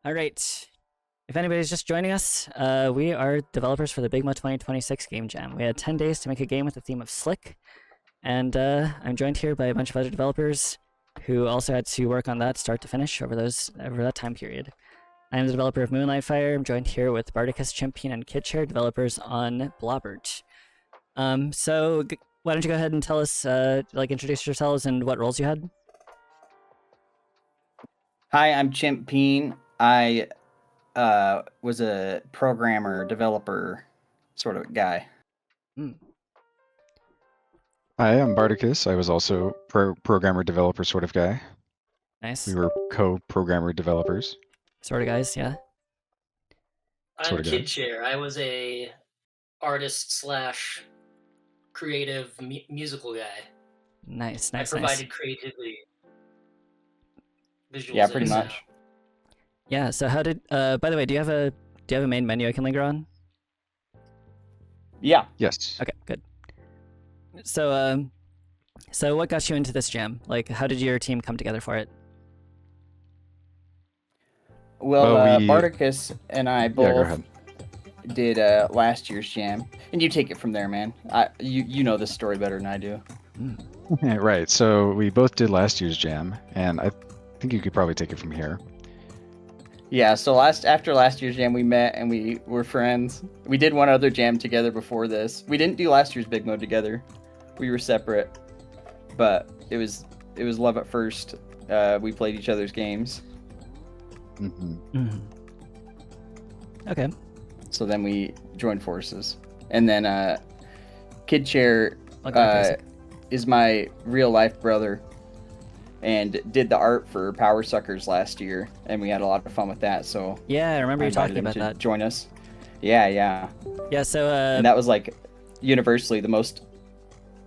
All right. If anybody's just joining us, we are developers for the BIGMODE 2026 Game Jam. We had 10 days to make a game with the theme of Slick, and I'm joined here by a bunch of other developers who also had to work on that start to finish over that time period. I am the developer of Moonlight Fire. I'm joined here with Bartticus, Chimp Peen, and KiDCHAIR, developers on Blobbert. So why don't you go ahead and tell us, introduce yourselves and what roles you had? Hi, I'm Chimp Peen. I was a programmer, developer sort of guy. Hi, I'm Bartticus. I was also programmer, developer sort of guy. Nice. We were co-programmer developers. Sort of guys, yeah. I'm KiDCHAIR. I was a artist slash creative musical guy. Nice. I provided creativity. Visualization. Yeah, pretty much. Yeah. So how did? By the way, do you have a main menu I can linger on? Yeah. Yes. Okay. Good. So so what got you into this jam? Like, how did your team come together for it? Well, Bartticus and I both did last year's jam, and you take it from there, man. You know this story better than I do. Right. So we both did last year's jam, and I think you could probably take it from here. Yeah. So after last year's jam, we met and we were friends. We did one other jam together before this. We didn't do last year's BIGMODE together. We were separate, but it was love at first. We played each other's games. Okay. So then we joined forces, and then KiDCHAIR is my real life brother, and did the art for Power Suckers last year, and we had a lot of fun with that. So yeah, I remember you talking about that. Join us. Yeah. So and that was like universally the most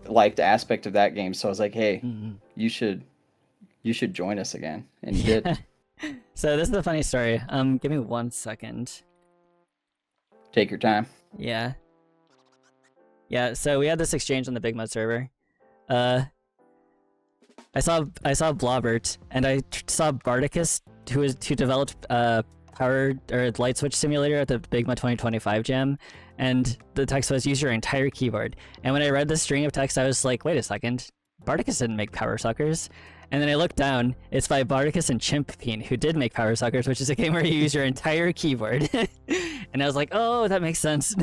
liked aspect of that game. So I was like, hey, you should join us again, and you did. So this is a funny story. Give me 1 second. Take your time. Yeah. So we had this exchange on the BIGMODE server. I saw Blobbert, and I saw Bartticus, who developed power or light switch simulator at the BIGMODE 2025 jam, and the text was use your entire keyboard. And when I read the string of text, I was like, wait a second, Bartticus didn't make Power Suckers. And then I looked down, it's by Bartticus and Chimp Peen, who did make Power Suckers, which is a game where you use your entire keyboard. And I was like, oh, that makes sense.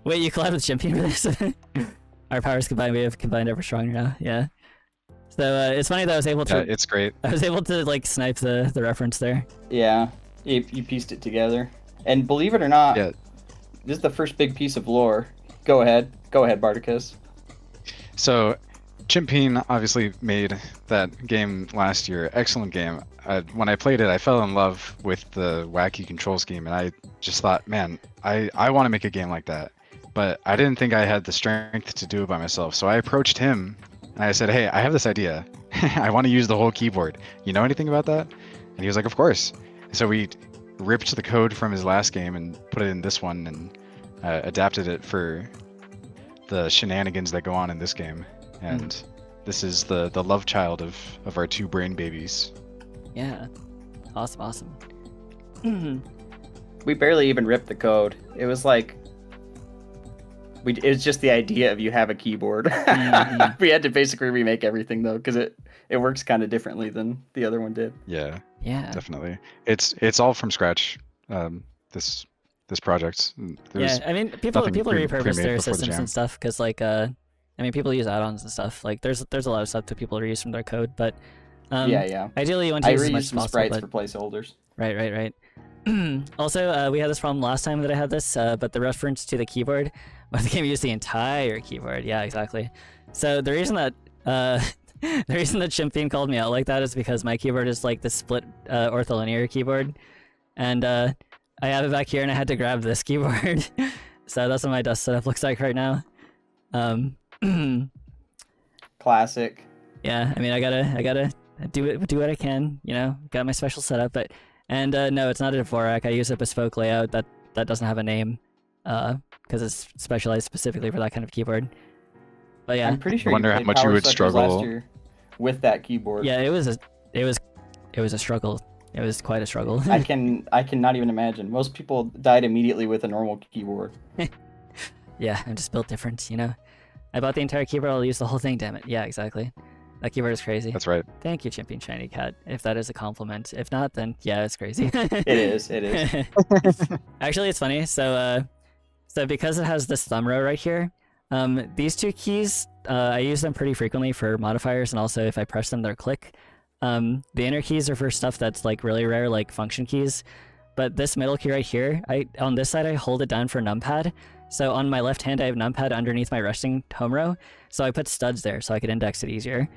Wait, you collabed with Chimp Peen for this? Our powers combined, we have combined ever stronger now, yeah. So it's funny that I was able to... Yeah, it's great. I was able to, like, snipe the reference there. Yeah, you pieced it together. And believe it or not, this is the first big piece of lore. Go ahead, Bartticus. So, Chimp Peen obviously made that game last year. Excellent game. When I played it, I fell in love with the wacky control scheme, and I just thought, man, I want to make a game like that. But I didn't think I had the strength to do it by myself. So I approached him, and I said, hey, I have this idea. I want to use the whole keyboard. You know anything about that? And he was like, of course. So we ripped the code from his last game and put it in this one, and adapted it for the shenanigans that go on in this game. And this is the love child of our two brain babies. Yeah. Awesome. We barely even ripped the code. It was like... It was just the idea of you have a keyboard. We had to basically remake everything, though, because it works kind of differently than the other one did. Yeah, definitely. It's all from scratch, this project. Yeah, I mean, people repurpose their systems and stuff, because, like, I mean, people use add-ons and stuff. Like, there's a lot of stuff that people reuse from their code, but ideally you want to use as much as possible. Sprites for placeholders. Right. Also, we had this problem last time that I had this, but the reference to the keyboard, well, the game used the entire keyboard. Yeah, exactly. So the reason that Chimp Peen called me out like that is because my keyboard is like the split ortholinear keyboard, and I have it back here, and I had to grab this keyboard. So that's what my desk setup looks like right now. Classic. Yeah, I mean, I gotta do what I can, you know. Got my special setup, but no, it's not a Dvorak. I use a bespoke layout that doesn't have a name, because it's specialized specifically for that kind of keyboard. But yeah, I'm pretty sure. I wonder how much you would struggle last year with that keyboard. Yeah, it was a struggle. It was quite a struggle. I cannot even imagine. Most people died immediately with a normal keyboard. Yeah, I'm just built different, you know. I bought the entire keyboard. I'll use the whole thing. Damn it. Yeah, exactly. That keyboard is crazy. That's right. Thank you, Chimp Peen Shiny Cat. If that is a compliment. If not, then yeah, it's crazy. It is. It is. Actually, it's funny. So because it has this thumb row right here, these two keys, I use them pretty frequently for modifiers, and also if I press them, they'll click. The inner keys are for stuff that's like really rare, like function keys. But this middle key right here, on this side I hold it down for numpad. So on my left hand I have numpad underneath my resting home row. So I put studs there so I could index it easier.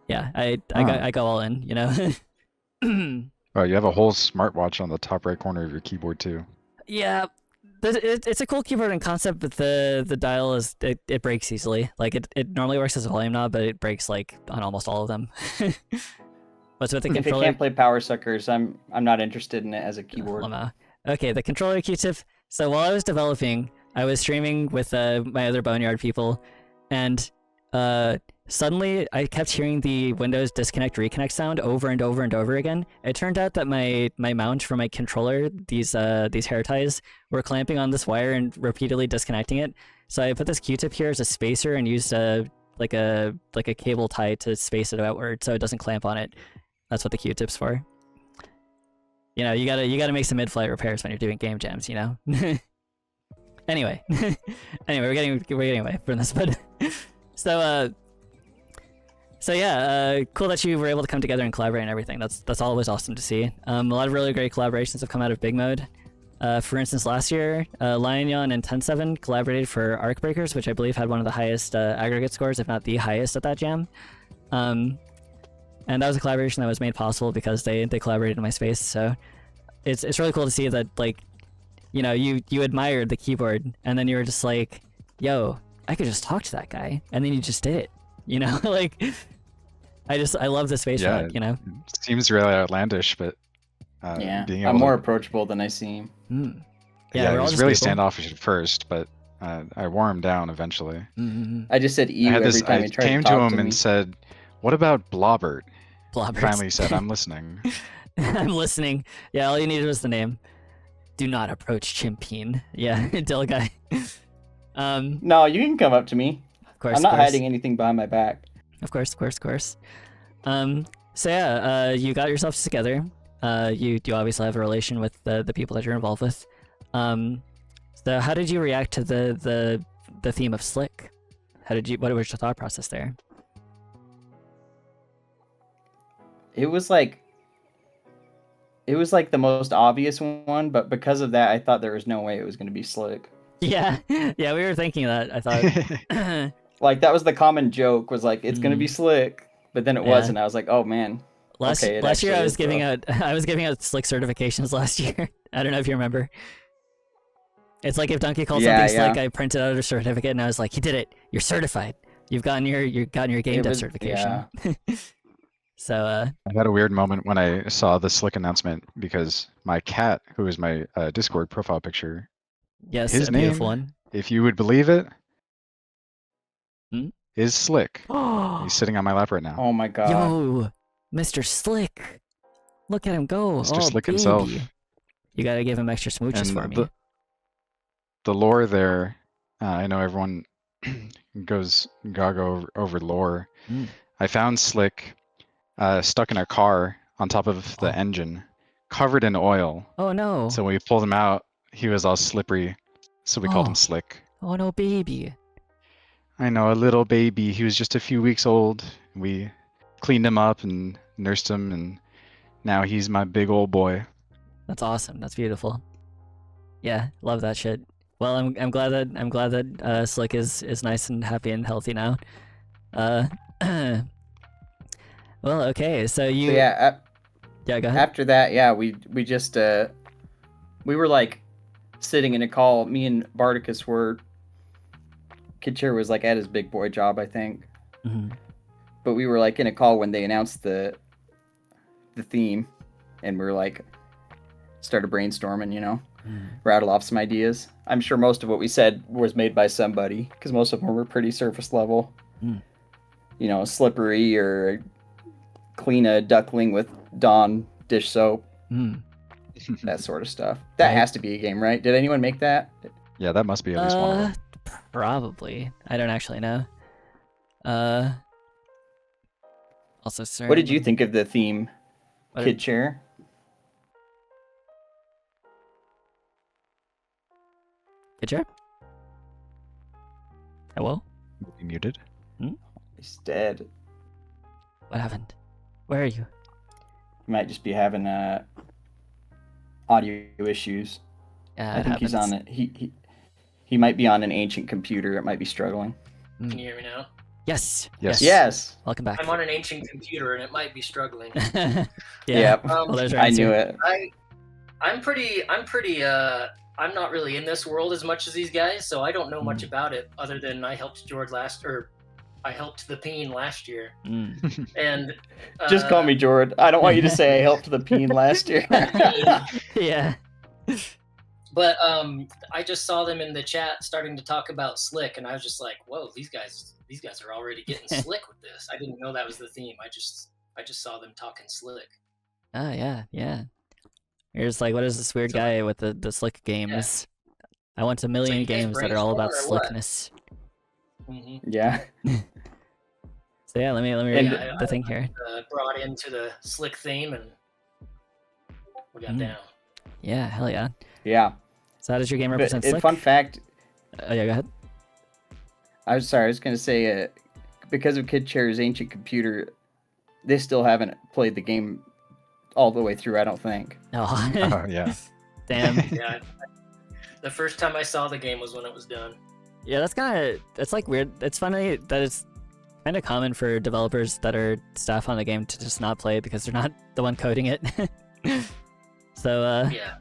Yeah, I go all in, you know. Oh, you have a whole smartwatch on the top right corner of your keyboard too. Yeah, it's a cool keyboard in concept, but the dial is it breaks easily. Like it normally works as a volume knob, but it breaks like on almost all of them. What's with the If it controller? can't play power suckers, I'm not interested in it as a keyboard. Llama. Okay, the controller Q-tip. So while I was developing, I was streaming with my other Boneyard people, and suddenly I kept hearing the Windows disconnect reconnect sound over and over and over again. It turned out that my mount for my controller, these hair ties, were clamping on this wire and repeatedly disconnecting it. So I put this Q-tip here as a spacer and used like a cable tie to space it outward so it doesn't clamp on it. That's what the Q-tip's for. You know, you gotta make some mid-flight repairs when you're doing game jams, you know. Anyway, we're getting away from this, but so yeah, cool that you were able to come together and collaborate and everything. That's always awesome to see. A lot of really great collaborations have come out of BIGMODE. For instance, last year, Lionyon and 10-7 collaborated for Arc Breakers, which I believe had one of the highest aggregate scores, if not the highest, at that jam. And that was a collaboration that was made possible because they collaborated in my space. So it's really cool to see that, like, you know, you admired the keyboard and then you were just like, yo, I could just talk to that guy, and then you just did it. You know, like, I love the space for that, you know. It seems really outlandish, but Yeah, being I'm able more to, approachable than I seem. yeah, we're it all was just really people. standoffish at first, but I wore him down eventually. I just said ew every time I he tried came to to talk him to me. and said, "What about Blobbert?" Blobbert. Finally said, "I'm listening." I'm listening. Yeah, all you needed was the name. Do not approach Chimp Peen. Yeah, Dill guy. No, you can come up to me. Of course, I'm not of course. hiding anything behind my back. Of course. So yeah, you got yourselves together. You do obviously have a relation with the people that you're involved with. So how did you react to the theme of Slick? What was your thought process there? It was like the most obvious one, but because of that, I thought there was no way it was going to be Slick. Yeah, yeah, we were thinking that. I thought. Like, that was the common joke, was like, it's going to be Slick, but then it wasn't. I was like, oh man. Last Okay, it year actually I was is, giving though. out Slick certifications last year. I don't know if you remember. It's like if Donkey called Yeah, something yeah. Slick, I printed out a certificate and I was like, "You did it! You're certified. You've gotten your game It dev was- certification." yeah. So I had a weird moment when I saw the Slick announcement because my cat, who is my Discord profile picture, yes, his a name, beautiful one. if you would believe it, Hmm? is Slick. He's sitting on my lap right now. Oh my god. Yo, Mr. Slick, look at him go! Mr. Oh, Slick baby. himself. You gotta give him extra smooches And for me. the lore there, I know everyone goes gaga over lore. Mm. I found Slick stuck in a car on top of the engine, covered in oil. Oh no! So when we pulled him out, he was all slippery. So we called him Slick. Oh no, baby! I know, a little baby. He was just a few weeks old. We cleaned him up and nursed him, and now he's my big old boy. That's awesome. That's beautiful. Yeah, love that shit. Well, I'm glad that Slick is nice and happy and healthy now. Well, okay, so you. So yeah, Yeah, go ahead. after that, yeah, we just we were like sitting in a call. Me and Bartticus were. KiDCHAIR was like at his big boy job, I think. Mhm. But we were like in a call when they announced the theme, and we were like started brainstorming, you know, rattle off some ideas. I'm sure most of what we said was made by somebody, because most of them were pretty surface level. Mm. You know, slippery or clean a duckling with Dawn dish soap, Mm. that sort of stuff. That Right. has to be a game, right? Did anyone make that? Yeah, that must be at least one of them. Probably. I don't actually know. Also, sir. What did you think of the theme, What KiDCHAIR? KiDCHAIR? Hello? You muted? He's dead. What happened? Where are you? He might just be having audio issues. Yeah, I think he's on it. He might be on an ancient computer. It might be struggling. Can you hear me now? Yes. Yes. Yes. Welcome back. I'm on an ancient computer and it might be struggling. Yeah. Yep. Well, there's your I knew answer. it. I'm pretty I'm not really in this world as much as these guys, so I don't know much about it other than I helped I helped the Peen last year. Mm. And Just call me Jord. I don't want you to say I helped the Peen last year. Yeah. But I just saw them in the chat starting to talk about Slick, and I was just like, "Whoa, these guys are already getting slick with this." I didn't know that was the theme. I just saw them talking slick. Oh yeah, yeah. You're just like, what is this weird guy with the slick games? I want a million you guys games that are all about brainstorm or what? slickness. Mm-hmm. Yeah. So yeah, let me read the thing here. Brought into the slick theme, and we got down. Yeah, hell yeah. Yeah. So how does your game represent But, slick? fun fact, Oh yeah, go ahead. I was sorry, I was going to say, because of KiDCHAIR's ancient computer, they still haven't played the game all the way through, I don't think. Oh, Oh, yeah. damn. Yeah, the first time I saw the game was when it was done. Yeah, that's like weird. It's funny that it's kind of common for developers that are staff on the game to just not play it because they're not the one coding it. So, Yeah,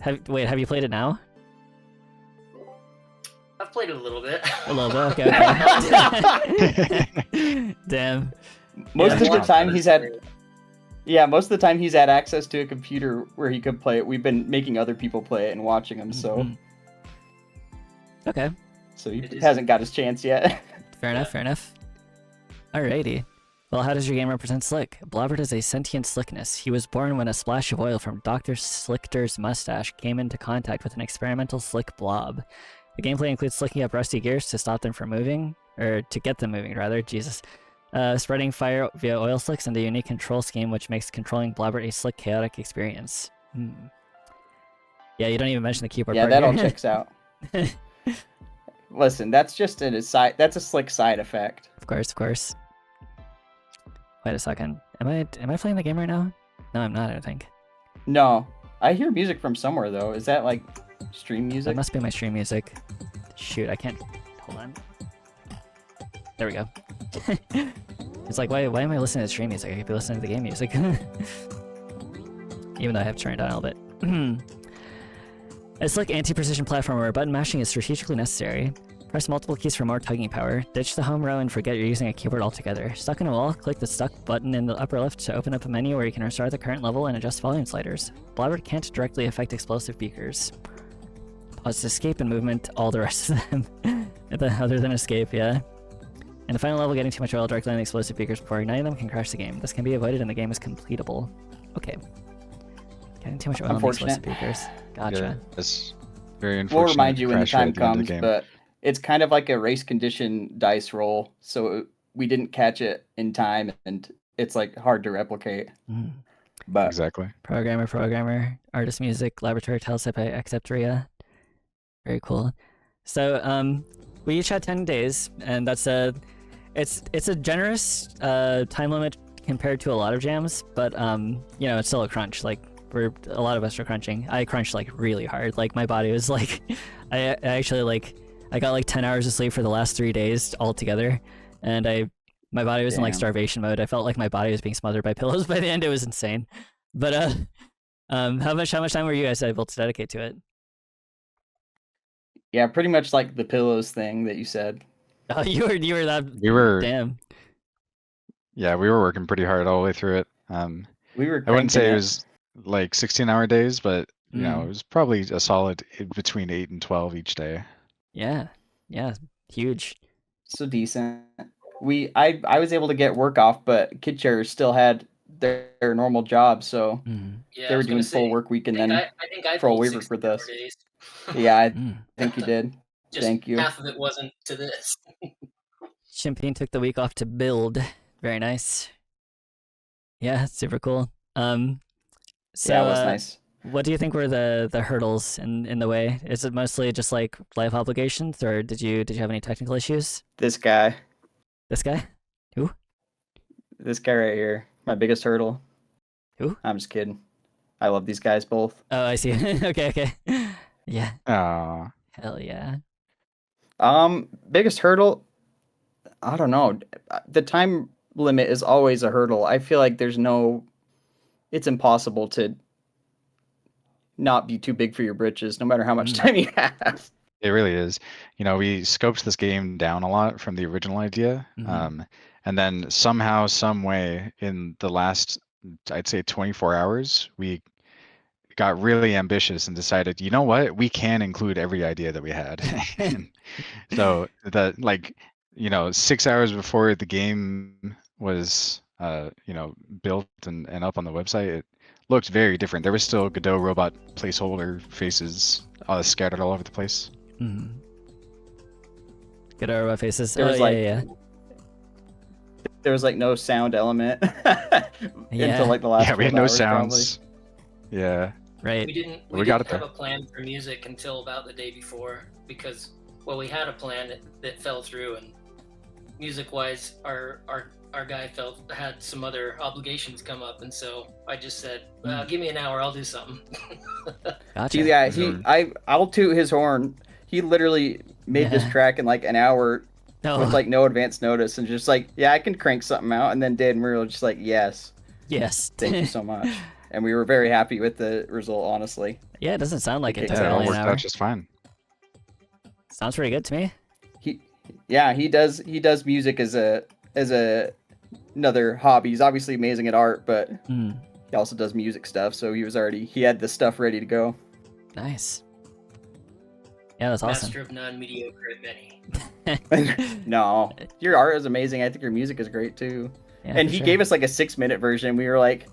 have you played it now? I've played it a little bit. A little bit, okay. Damn. Most Yeah. of the time most of the time he's had access to a computer where he could play it. We've been making other people play it and watching him, so Mhm. Okay. so he It is- hasn't got his chance yet. Fair enough, fair enough. Alrighty. Well, how does your game represent Slick? Blobbert is a sentient slickness. He was born when a splash of oil from Dr. Slickter's mustache came into contact with an experimental slick blob. The gameplay includes slicking up rusty gears to stop them from moving, or to get them moving, rather. Jesus. Spreading fire via oil slicks, and a unique control scheme which makes controlling Blobbert a slick, chaotic experience. Yeah, you don't even mention the keyboard Yeah, part that all here. checks out. Listen, that's just a slick side effect. Of course, of course. Wait a second. Am I playing the game right now? No, I'm not, I don't think. No, I hear music from somewhere though. Is that like stream That music? must be my stream music. Shoot, I can't. Hold on. There we go. It's like, why am I listening to stream music? I could be listening to the game music. Even though I have turned it down a little bit. It's like anti-precision platformer where button mashing is strategically necessary. Press multiple keys for more tugging power. Ditch the home row and forget you're using a keyboard altogether. Stuck in a wall, click the stuck button in the upper left to open up a menu where you can restart the current level and adjust volume sliders. Blobbert can't directly affect explosive beakers. Pause to escape and movement, all the rest of them. Other than escape, yeah. In the final level, getting too much oil directly on the explosive beakers before igniting them can crash the game. This can be avoided and the game is completable. Okay. Getting too much oil on the explosive beakers. Gotcha. Yeah, it's very We'll unfortunate. remind you when the crash right time at the end of comes, the game. but it's kind of like a race condition dice roll, so we didn't catch it in time, and it's like hard to replicate. Mm. But Exactly. Programmer, artist music, laboratory, teletype, acceptoria. Very cool. So, we each had 10 days, and that's it's a generous time limit compared to a lot of jams, but you know, it's still a crunch. Like a lot of us are crunching. I crunched like really hard. Like my body was like, I actually like I got like 10 hours of sleep for the last 3 days altogether, and my body was in like Damn. starvation mode. I felt like my body was being smothered by pillows by the end. It was insane. But how much time were you guys able to dedicate to it? yeah, pretty much like the pillows thing that you said. Oh, you were that. We were Damn. Yeah, we were working pretty hard all the way through it. We were. I wouldn't say cranking it was like 16-hour days, but you know, it was probably a solid between 8 and 12 each day. Yeah, huge. so decent. I was able to get work off, but KiDCHAIR still had their normal job, so Mm. Yeah, they I were was gonna doing say, full work week and I think then I think I for a pulled waiver 60 with us. days. Yeah, I Mm. think you did. Just Thank you. half of it wasn't to this. Chimp Peen took the week off to build. Very nice. Yeah, super cool. So Yeah, it was nice. what do you think were the hurdles in the way? Is it mostly just like life obligations, or did you have any technical issues? This guy This guy? right here, my biggest hurdle. Who? I'm just kidding. I love these guys both. Oh, I see. Okay. Yeah. Aw. Hell yeah. Biggest hurdle, I don't know. The time limit is always a hurdle. I feel like it's impossible to not be too big for your britches, no matter how much time you have. It really is. We scoped this game down a lot from the original idea. Mhm. And then somehow, some way, in the last, I'd say 24 hours, we got really ambitious and decided, you know what, we can include every idea that we had. And so 6 hours before the game was built and up on the website, it looked very different. There was still Godot robot placeholder faces scattered all over the place. Mhm. Good robot faces. There was yeah. There was like no sound element Yeah. until like the last. Yeah, we had 12 no hours, sounds. probably. Yeah. Right. We didn't got it have there. a plan for music until about the day before because, well, we had a plan that fell through, and music-wise, our guy had some other obligations come up, and so I just said, "Give me an hour, I'll do something." Gotcha. Yeah, I'll toot his horn. He literally made this Yeah. track in like an hour No. with like no advance notice, and just like, yeah, I can crank something out, and then did, and we were just like, yes, Yes. thank you so much. And we were very happy with the result, honestly. Yeah, it doesn't sound like it took Yeah, Yeah, it all only an worked hour. out just fine. Sounds pretty good to me. He does music as another hobby. He's obviously amazing at art, but Mm. he also does music stuff, so he had the stuff ready to go. Nice. Yeah, that's awesome. Master of non-mediocre at many. No, your art is amazing. I think your music is great too. Yeah, And for he sure. gave us like a 6-minute version. We were like,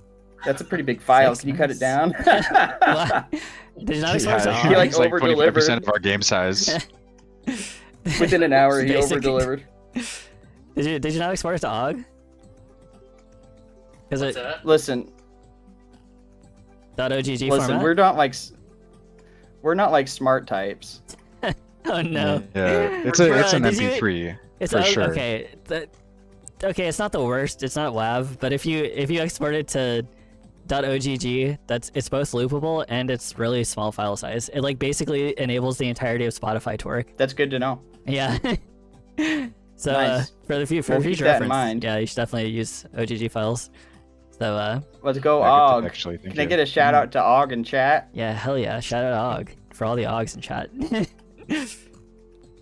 that's a pretty big file. 6 Can you cut it minutes. down? What? Did you not expect Yeah, to He, like, it's like 25% over-delivered. of our game size. Within an hour, he Basic. over-delivered. Did you not export it to OGG? Because What's it that? Listen, .ogg listen, format? we're not like smart types. Oh no. Yeah, it's an Bruh, did you- MP3 It's for OGG, sure. okay. Okay, it's not the worst. It's not WAV, but if you export it to .ogg, it's both loopable and it's really small file size. It like basically enables the entirety of Spotify to work. That's good to know. Yeah. So Nice. for We'll future keep that in reference, mind. yeah, you should definitely use OGG files. So Let's go, Yeah, good Og. tip, actually, thank Can I you. get a shout out to Og in chat? yeah, hell yeah, shout out OGG for all the OGGs in chat.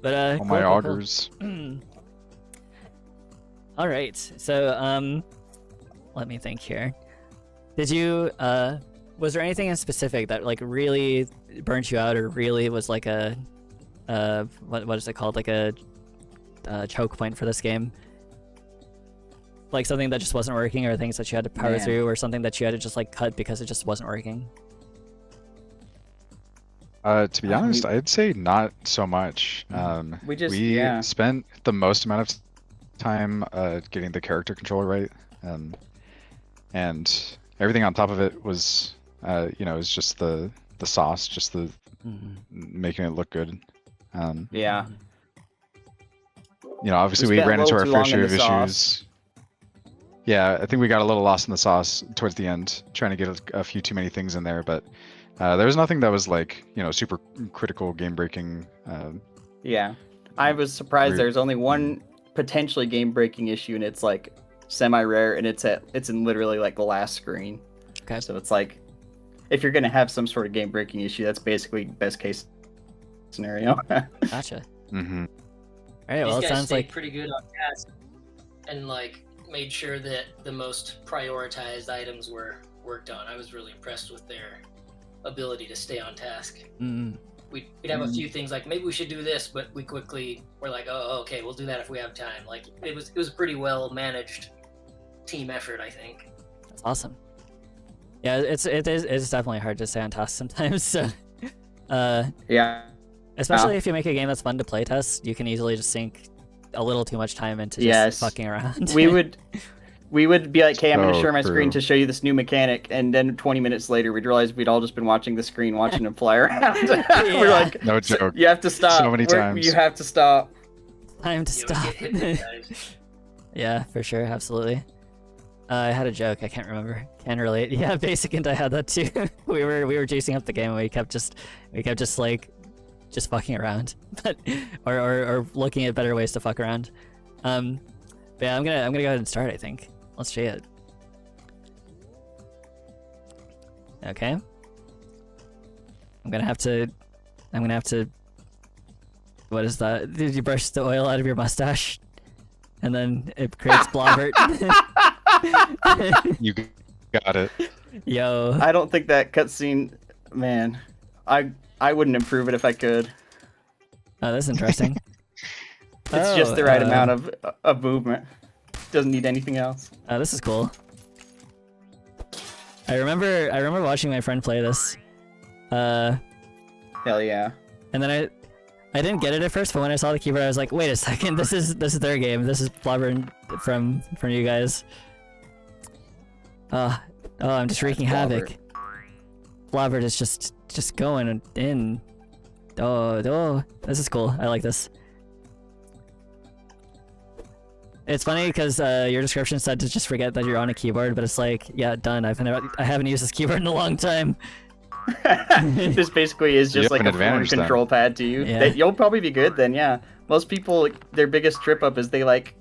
But All my augers. All right, so let me think here. Did you was there anything in specific that like really burnt you out, or really was like a what is it called, like a choke point for this game? Like something that just wasn't working, or things that you had to power Man. through, or something that you had to just like cut because it just wasn't working? To be honest, I'd say not so much. We just- we yeah. spent the most amount of time getting the character controller right, and everything on top of it was, is just the sauce, just the making it look good. Yeah. Obviously We we spent a ran into little our too fair long in share the of sauce. issues. Yeah, I think we got a little lost in the sauce towards the end, trying to get a few too many things in there, but there was nothing that was like, super critical, game-breaking. Yeah. I was surprised Weird. there's only one potentially game-breaking issue, and it's like semi-rare, and it's in literally like the last screen. Okay. So it's like, if you're gonna have some sort of game-breaking issue, that's basically best case scenario. Gotcha. Mm-hmm. All right, well, These it guys sounds stayed like pretty good on task, and like made sure that the most prioritized items were worked on. I was really impressed with their ability to stay on task. We'd have a few things like maybe we should do this, but we quickly were like, oh, okay, we'll do that if we have time. Like it was a pretty well managed team effort, I think. That's awesome. Yeah, it's definitely hard to stay on task sometimes. So, Yeah. especially if you make a game that's fun to play test, you can easily just sink a little too much time into just Yes. fucking around. We would be like, hey, I'm going to So share my screen true. to show you this new mechanic, and then 20 minutes later, we'd realize we'd all just been watching the screen, watching him fly around. We're like, No joke. you have to stop. So many times. You have to stop. Time to You stop. get hit, guys. Yeah, for sure, absolutely. I had a joke. I can't remember. Can relate. Yeah, Basic and I had that too. we were juicing up the game, and we kept just like just fucking around, but or looking at better ways to fuck around. But yeah, I'm gonna go ahead and start. I think. Let's see it. Okay. I'm gonna have to. What is that? Did you brush the oil out of your mustache? And then it creates Blobbert. You got it. Yo. I don't think that cutscene, man. I wouldn't improve it if I could. Oh, that's interesting. It's just the right amount of movement. Doesn't need anything else. Oh, this is cool. I remember watching my friend play this. Hell yeah. And then I didn't get it at first, but when I saw the keyboard, I was like, wait a second, this is their game. This is Blobbert from you guys. Oh, I'm just wreaking havoc. Blobbert is just going in. Oh, this is cool. I like this. It's funny because your description said to just forget that you're on a keyboard, but it's like, yeah, done. I haven't used this keyboard in a long time. This basically is You just have like an a phone advantage then. control pad to you. Yeah. You'll probably be good then, yeah. Most people, their biggest trip up is they like,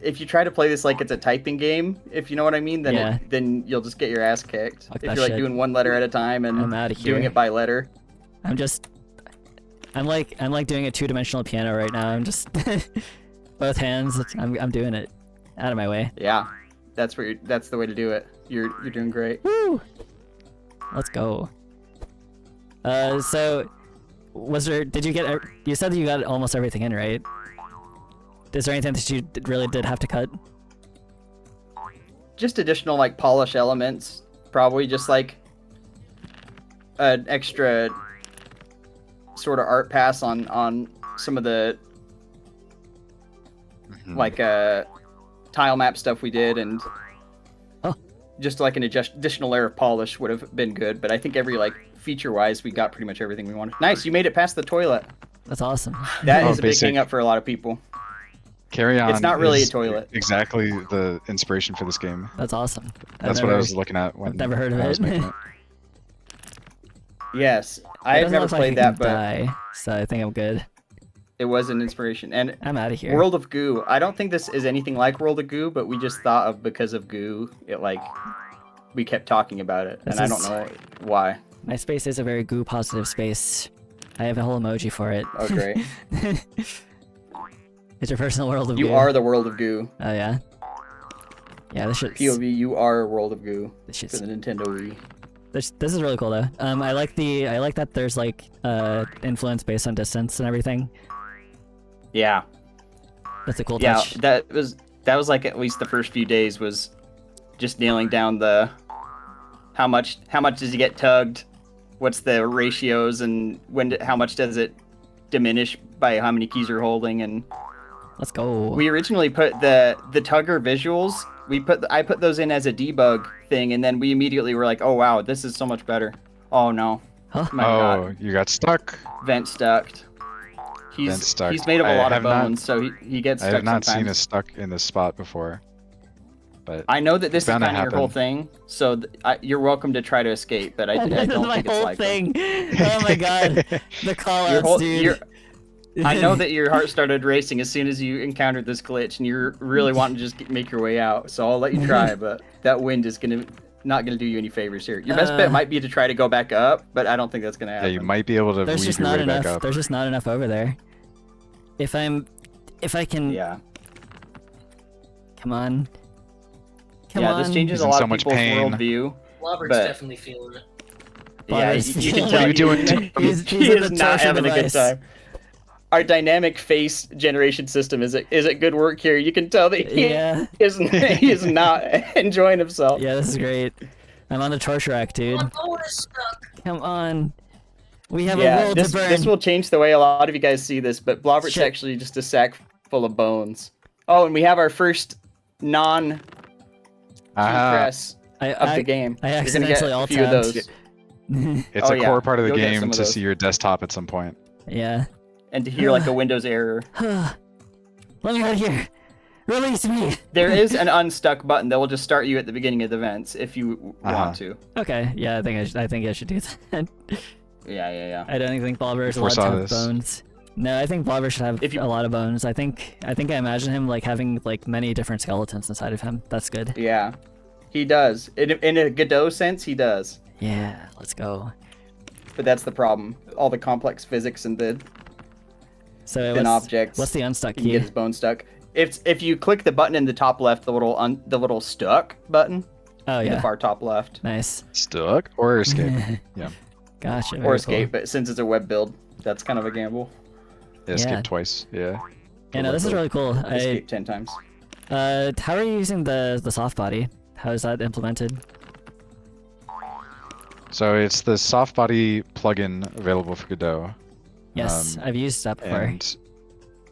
if you try to play this like it's a typing game, if you know what I mean, then Yeah. then you'll just get your ass kicked. Fuck If that you're like shit. doing one letter at a time and I'm outta doing here. it by letter. I'm like doing a two-dimensional piano right now. I'm just both hands. I'm doing it. Out of my way. Yeah, that's the way to do it. You're doing great. Woo! Let's go. So, did you get, you said that you got almost everything in, right? Is there anything that you really did have to cut? Just additional like polish elements, probably just like an extra sort of art pass on some of the like tile map stuff we did, and just like an additional layer of polish would have been good. But I think every like feature wise, we got pretty much everything we wanted. Nice, you made it past the toilet. That's awesome. That Oh, is a big basic. hang up for a lot of people. Carry on. It's not really a is toilet. Exactly the inspiration for this game. That's awesome. That's what I was looking at when I've never heard of I was it. making it. Yes, It I have doesn't never look like played it that, can but die, so I think I'm good. it was an inspiration. And I'm out of here. World of Goo. I don't think this is anything like World of Goo, but we just thought of because of Goo, it like we kept talking about it, This and I don't is- know why. My space is a very goo positive space. I have a whole emoji for it. Oh great. It's your personal world of You goo. are the World of Goo. Oh yeah. Yeah, this shit's POV, you are World of Goo this for shit's the Nintendo Wii. this is really cool though. I like that there's like influence based on distance and everything. Yeah. That's a cool Yeah, touch. that was like at least the first few days was just nailing down the how much does he get tugged, what's the ratios, and how much does it diminish by how many keys you're holding. And Let's go. we originally put the tugger visuals, I put those in as a debug thing, and then we immediately were like, oh wow, this is so much better. Oh no. Huh? My Oh, god. you got stuck. Vent stuck. Vent stuck. He's made of a I lot of have not- bones, so he gets I stuck have not sometimes. seen us stuck in this spot before. But I know that this is bound to kind of your whole happen. thing, so you're welcome to try to escape, but I This is don't my think it's whole likely. thing. Oh my god. The call Your outs, whole- dude. your- I know that your heart started racing as soon as you encountered this glitch, and you're really wanting to just make your way out. So I'll let you try, but that wind is not gonna do you any favors here. Your best bet might be to try to go back up, but I don't think that's gonna yeah, happen. you might be able to There's weave just your not way back enough. up. There's just not enough over there. If I can. Yeah. Come on. Come Yeah, on. this changes He's a in lot so of much people's pain. worldview. Blobbert's But- definitely feeling it. Yeah, Blobber's you can feeling tell it. What are you doing? he He's is in the not torture having a good device. time. our dynamic face generation system is it good work here. You can tell that he is not enjoying himself. Yeah, this is great. I'm on the torch rack, dude. My boat is stuck. Come on. We have a Yeah, world this to burn. this will change the way a lot of you guys see this, but Blobbert's Shit. actually just a sack full of bones. Oh, and we have our first non press of the game. I You're gonna get accidentally a few of alt-tabbed. those. It's Oh, a yeah. core part of the You'll get game some of to those. see your desktop at some point. Yeah. And to hear like a Windows error. Let me out of here. Release me. There is an unstuck button that will just start you at the beginning of the vents if you want to. Okay. Yeah, I think I should do that. Yeah. I don't think Blobbert is allowed to Foresaw have this. bones. No, I think Blobbert should have If you- a lot of bones. I imagine him like having like many different skeletons inside of him. That's good. Yeah, he does. In a Godot sense, he does. Yeah, let's go. But that's the problem. All the complex physics and the So thin what's, objects. what's the unstuck You can get key? his bone stuck. If you click the button in the top left, the little stuck button Oh in the yeah. far top left, Nice. Stuck or escape? Yeah. Gotcha. or very escape. cool. But since it's a web build, that's kind of a gamble. Escape Yeah. twice. Yeah. Yeah, no, this is really cool. Escape 10 times. How are you using the soft body? How is that implemented? So it's the soft body plugin available for Godot. Yes, I've used that before. And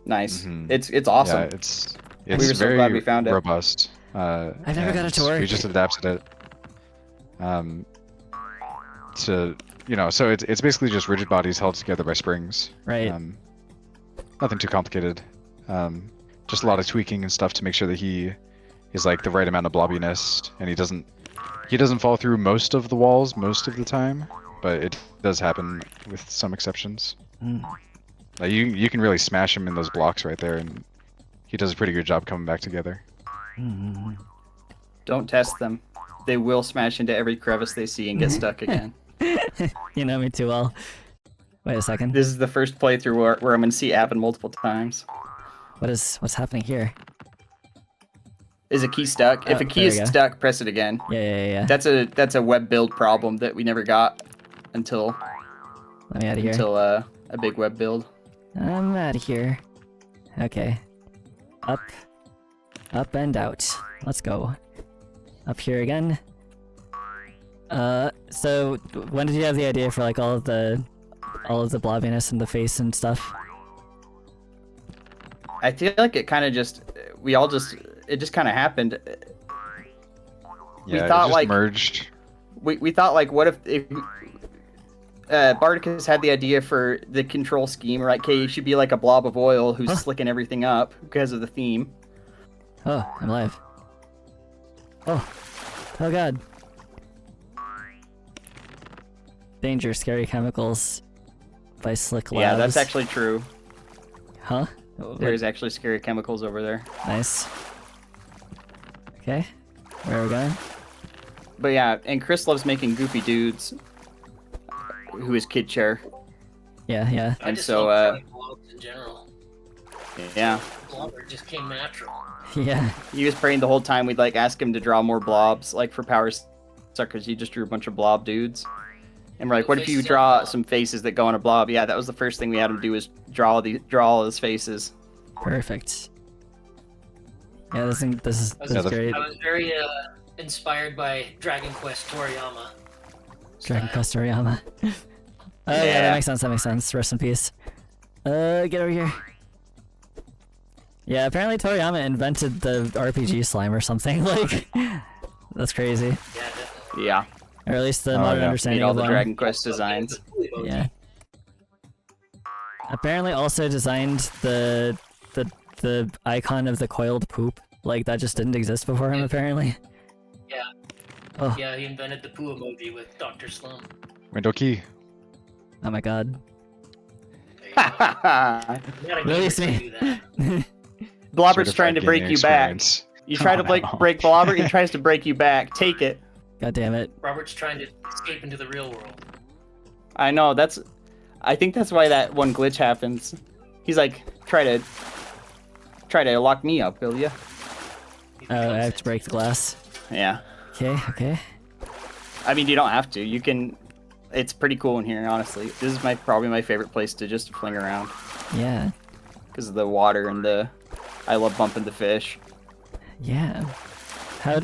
Nice. Mhm. It's awesome. yeah, it's We were so very glad we found it. robust. I've never got it to and work. We just adapted it. So it's basically just rigid bodies held together by springs. Right. Nothing too complicated. Just a lot of tweaking and stuff to make sure that he is like the right amount of blobbiness, and he doesn't fall through most of the walls most of the time, but it does happen with some exceptions. Mm. Like you can really smash him in those blocks right there, and he does a pretty good job coming back together. Mm. Don't test them. They will smash into every crevice they see and get stuck again. You know me too well. Wait a second. This is the first playthrough where I'm gonna see it happen multiple times. What's happening here? Is a key stuck? If Oh, a key there is we go. stuck, press it again. Yeah. That's a web build problem that we never got until Let me out of here. a big web build. I'm out of here. Okay. Up and out. Let's go. Up here again. So when did you have the idea for like all of the blobbiness and the face and stuff? I feel like it kind of it just kind of happened. Yeah, thought, it just like- merged. We thought like, what if Bartticus had the idea for the control scheme, right? Okay, you should be like a blob of oil who's Huh. slicking everything up because of the theme. Oh, I'm alive. Oh god. Danger, scary chemicals by Slick Labs. Yeah, that's actually true. Huh? There's actually scary chemicals over there. Nice. Okay. Where are we going? But yeah, and Chris loves making goofy dudes. Who is KiDCHAIR. Yeah. I And just so, love trying blobs in general. Yeah. Blobbert just came natural. Yeah. He was praying the whole time. We'd like ask him to draw more blobs, like for Power Suckers. He just drew a bunch of blob dudes. And we're like, what if you Faces draw on blob. some faces that go on a blob? Yeah, that was the first thing we had him do is draw all his faces. Perfect. Yeah, this is Yeah, great. I was very inspired by Dragon Quest Toriyama. Dragon style. Quest Toriyama. Oh yeah, Yeah. that makes sense. Rest in peace. Get over here. Yeah, apparently Toriyama invented the RPG slime or something. Like, that's crazy. Yeah, definitely. Yeah, Or at least the Oh, modern yeah. made understanding all of the one. Dragon Quest Also, designs. the Fully Emoji. Yeah. Apparently also designed the icon of the coiled poop. Like that just didn't exist before him apparently. Yeah. Oh, Yeah, he invented the poo emoji with Dr. Slum. Window key. oh my god. There you go. You gotta Release get me. to do that. Blobbert's trying to Certified break gaming you back. experience. You try to break Blobbert, he tries to break you back. Take it. God damn it. Robert's trying to escape into the real world. I know, I think that's why that one glitch happens. He's like, try to lock me up, will ya? He Oh, I becomes have to break the glass. Yeah. Okay. I mean, you don't have to. You can. It's pretty cool in here, honestly. This is probably my favorite place to just fling around. Yeah. because of the water and I love bumping the fish. Yeah. How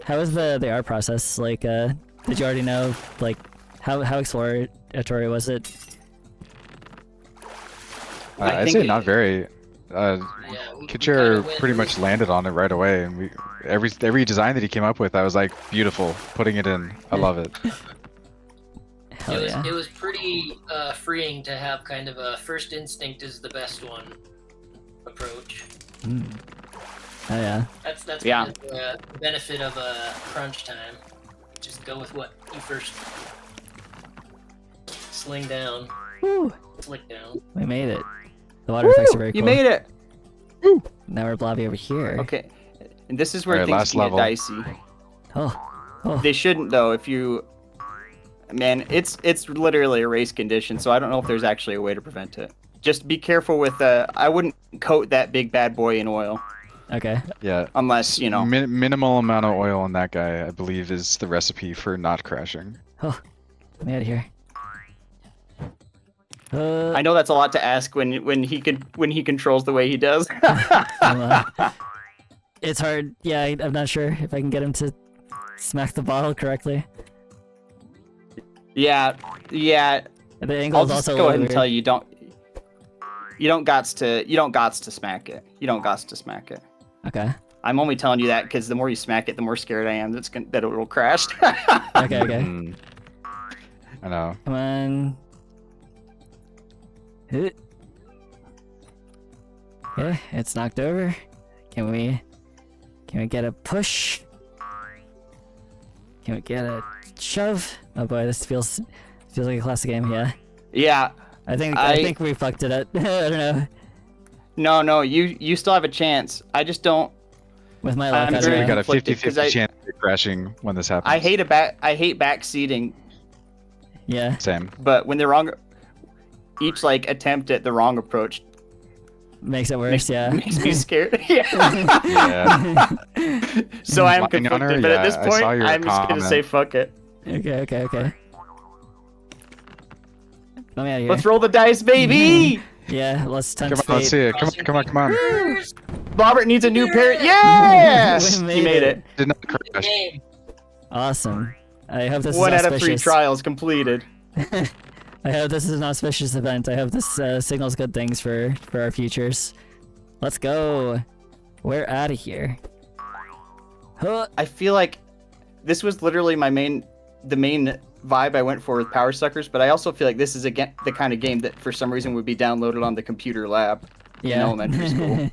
how was the art process? Like, did you already know, like, how exploratory was it? I I'd think say it- not very. Yeah, we KiDCHAIR kinda went pretty much loose. landed on it right away, and every design that he came up with, I was like, beautiful. Putting it in, I love it. Hell yeah. It was pretty freeing to have kind of a first instinct is the best one approach. Mm. Oh yeah. That's Yeah. kind of the benefit of a crunch time. Just go with what you first sling down, Woo! flick down. We made it. The water effects are very cool. You made it. Now we're Blobby over here. Okay, and this is where Alright, things last can get level. dicey. Oh. They shouldn't though. If you, man, it's literally a race condition, so I don't know if there's actually a way to prevent it. Just be careful with. I wouldn't coat that big bad boy in oil Okay. Yeah. unless you know. Minimal amount of oil on that guy, I believe, is the recipe for not crashing. Oh. Get me out of here. I know that's a lot to ask when he controls the way he does. It's hard. Yeah, I'm not sure if I can get him to smack the bottle correctly. yeah. The I'll angle's just also go a ahead little and tell weird. you, you don't gots to smack it. You don't gots to smack it. Okay. I'm only telling you that because the more you smack it, the more scared I am that it will crash. Okay. Mm. I know. Come on. Hit. Okay, it's knocked over. Can we get a push? Can we get a shove? Oh boy, this feels like a classic game. Yeah. Yeah. I think we fucked it up. I don't know. No, you still have a chance. I just don't. With my luck, I'm I So very don't we know. got a conflicted 50-50 chance of it crashing when this happens. I hate backseating, Yeah. Same. but when they're wrong, each like attempt at the wrong approach Makes it worse. Yeah. makes me scared. Yeah. Yeah. So I am Lying on her? conflicted, but at this Yeah, I point, saw your I'm just gonna comment. say fuck it. Okay. Let me out of here. Let's roll the dice, baby. Yeah, let's Come tempt on, let's fate. see it. Come on. Blobbert needs a new pair. Yes, We he made it. Did not crash. Game. Awesome. I hope this One is out of 3 auspicious. trials completed. I hope this is an auspicious event. I hope this signals good things for our futures. Let's go. We're out of here. Huh. I feel like this was literally the main vibe I went for with Power Suckers, but I also feel like this is again the kind of game that for some reason would be downloaded on the computer lab in Yeah. elementary school.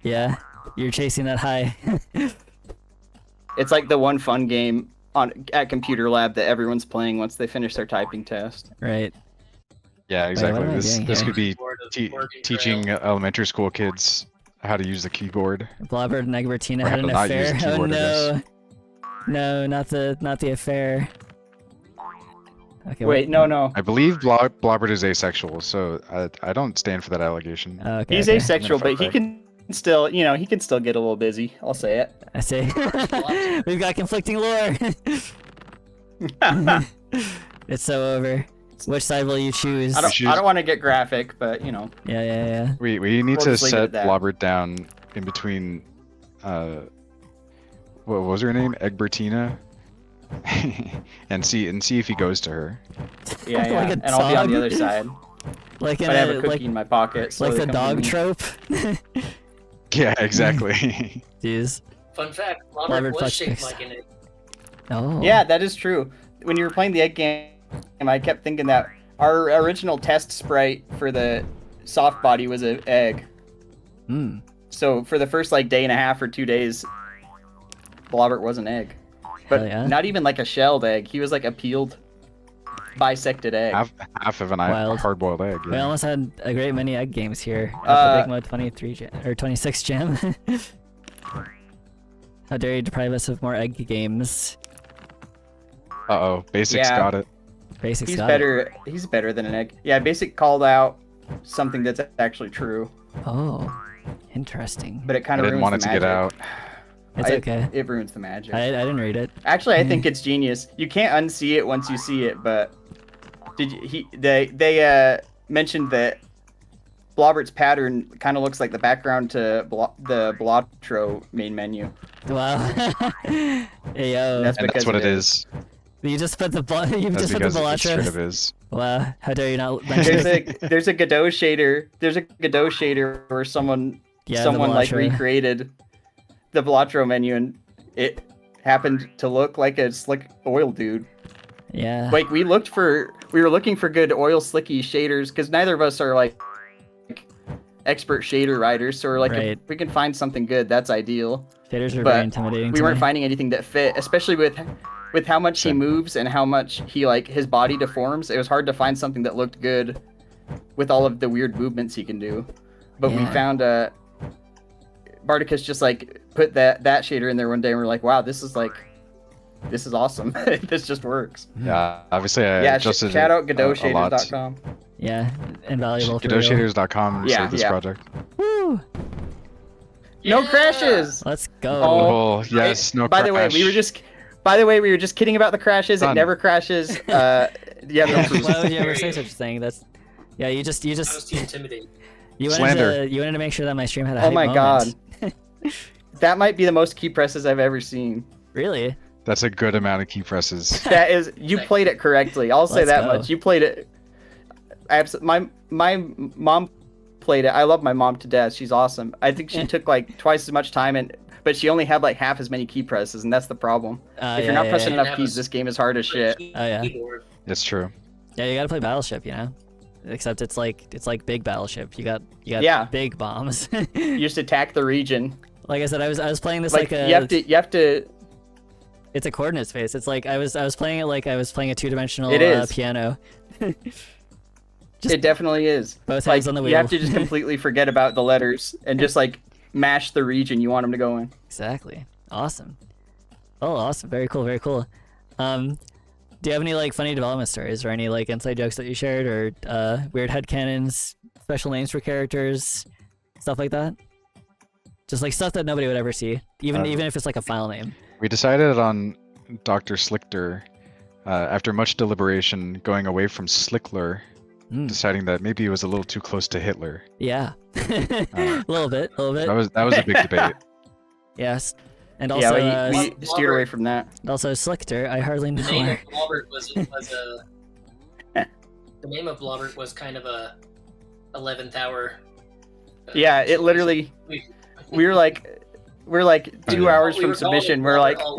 Yeah. You're chasing that high. It's like the one fun game at computer lab that everyone's playing once they finish their typing test. Right. Yeah, exactly. what am I This doing this here? could be Board of Oregon teaching Trail. elementary school kids how to use the keyboard. Blobbert and Egbertina Or had how an to not use affair. the Oh keyboard, I guess. no. No, not the affair. Okay. Wait, no. I believe Blobbert is asexual, so I don't stand for that allegation. Okay. He's okay. asexual, I'm gonna but he fuck can still, he can still get a little busy. I'll say it. I see. We've got conflicting lore. It's so over. Which side will you choose? I don't want to get graphic, but Yeah. We need We'll to just leave it set at that. Blobbert down in between. What was her name? Egbertina. and see if he goes to her. yeah, Like a and I'll be on the dog. other side. Like in But I have a a, cookie in my pocket. So like they the come to dog me. trope. Yeah, exactly. Jeez. Fun fact: Blobbert Blobbert was fudge shaped sticks. like an egg. Oh. Yeah, that is true. When you were playing the egg game, I kept thinking that our original test sprite for the soft body was an egg. Hmm. So for the first day and a half or 2 days, Blobbert was an egg. But Hell yeah. not even like a shelled egg. He was like a peeled, bisected egg. half of an Wild. hard-boiled egg. We Yeah. almost had a great many egg games here at the BIGMODE 23 or 26 jam. How dare you deprive us of more egg games? Uh-oh, Basics Yeah. got it. Basics He's got better. He's better than an egg. Yeah, Basic called out something that's actually true, it. Oh, interesting. but it I kind of didn't ruins want it the to get magic. out. It's okay. It ruins the magic. I didn't read it. Actually, I think it's genius. You can't unsee it once you see it, but they mentioned that Blobbert's pattern kind of looks like the background to the Blotro main menu. Wow. Hey, yo. That's And that's because what of it is. You just put the you That's just put the because it straight up Balatro. is. Wow. How dare you not mention There's it? a Godot shader. There's a Godot shader where someone Yeah, the like Balatro. recreated the Blotro menu, and it happened to look like a slick oil dude. Yeah. Like we were looking for good oil slicky shaders because neither of us are like expert shader writers, so we're like, Right. if we can find something good, that's ideal. Shaders are But very intimidating. We to weren't me. finding anything that fit, especially with how much he Same. moves and how much he like his body deforms. It was hard to find something that looked good with all of the weird movements he can do. But we Yeah. found Bartticus just like put that shader in there one day, and we're like, wow, this is awesome. This just works. Yeah, obviously I Yeah, adjusted shout out it a lot. GodotShaders.com. Yeah, invaluable. for real. GodotShaders.com Yeah, saved this yeah. project. Woo! No Yeah! crashes. Let's go. Oh, yes, no By the way, crash. we were just kidding about the crashes. It Done. never crashes. Yeah, no proof. Why would you ever say such a thing? That's yeah. You I was just too intimidated. Slander. you wanted to make sure that my stream had a Oh hype my moment. god. That might be the most key presses I've ever seen. Really? That's a good amount of key presses. That is, you played it correctly. I'll say Let's that go. much. You played it. My mom played it. I love my mom to death. She's awesome. I think she took like twice as much time, but she only had like half as many key presses, and that's the problem. If you're not pressing yeah. enough keys, this game is hard as shit. Oh, yeah. Keyboard. It's true. Yeah, you gotta play Battleship, you know. Except it's like big Battleship. You got Yeah. big bombs. You just attack the region. Like I said, I was playing this Like like a. you have to. It's a coordinate space. It's like I was playing it like I was playing a two-dimensional It is. piano. Just It definitely is. both Like hands on the wheel. you have to just completely forget about the letters and just like mash the region you want them to go in. Exactly. Awesome. Oh, awesome. Very cool. Very cool. Do you have any like funny development stories or any like inside jokes that you shared or weird headcanons, special names for characters, stuff like that? Just like stuff that nobody would ever see, even if it's like a file name. We decided on Dr. Slichter after much deliberation, going away from Slickler, deciding that maybe he was a little too close to Hitler. Yeah. A little bit. That was a big debate. Yes. And also, Yeah, we steered away from that. also Slichter, I hardly know The name her. of Blobbert was a. The name of Blobbert was kind of a 11th hour. Yeah, it literally. We were like 2 hours We from were calling submission. it We're like, Blobbert all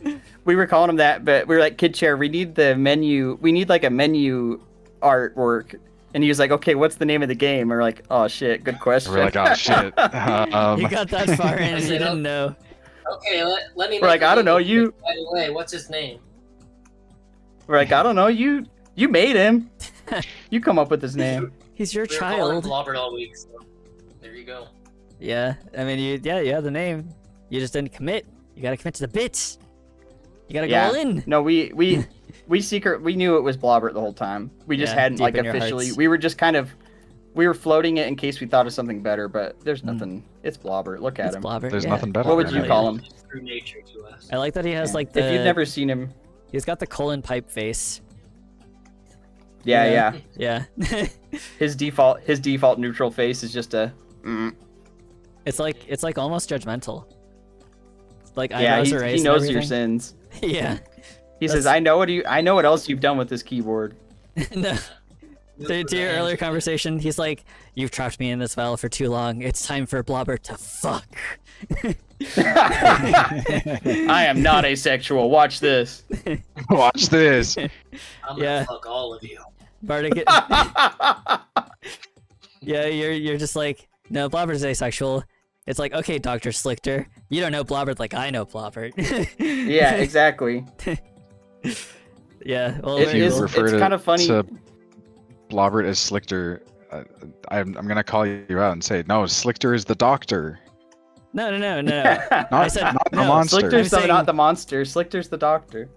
week. we were calling him that, but we were like, KiDCHAIR, we need the menu. We need like a menu artwork. And he was like, okay, what's the name of the game? We're like, oh shit, good question. We're like, oh shit. You got that far in and you said, didn't know. Okay, let me. We're like, make a I don't know, name. you. By the way, what's his name? We're like, I don't know, you made him. You come up with his name. He's your We were calling him child. Blobbert all week. So there you go. Yeah, I mean, you had the name. You just didn't commit. You gotta commit to the bits. You gotta go all in. No, we knew it was Blobbert the whole time. We just Yeah, hadn't deep like in your officially. hearts. We were just kind of. We were floating it in case we thought of something better, but there's nothing. It's Blobbert. Look at It's him. Blobbert. There's yeah. nothing better. What would than you it. call him? Through nature to us. I like that he has Yeah. like the. If you've never seen him, He's got the colon pipe face. yeah. Yeah. His default neutral face is just a. It's like almost judgmental. Like Yeah, eyebrows are he raised. knows your and sins. everything. Yeah. He says, That's- I know what else you've done with this keyboard. No. To your earlier conversation, he's like, "You've trapped me in this vial for too long. It's time for Blobbert to fuck." I am not asexual. Watch this. Watch this. I'm gonna Yeah. fuck all of you. Bartticus. Yeah, you're just like, no, Blobbert's asexual. It's like, okay, Dr. Slichter, you don't know Blobbert like I know Blobbert. Yeah, exactly. Yeah, well, It If you is- refer it's to, kinda funny- to Blobbert as Slichter, I'm gonna call you out and say, no, Slichter is the doctor, no. not, I said- not the no, monster. Slichter's I'm saying- not the monster. Slichter's the doctor.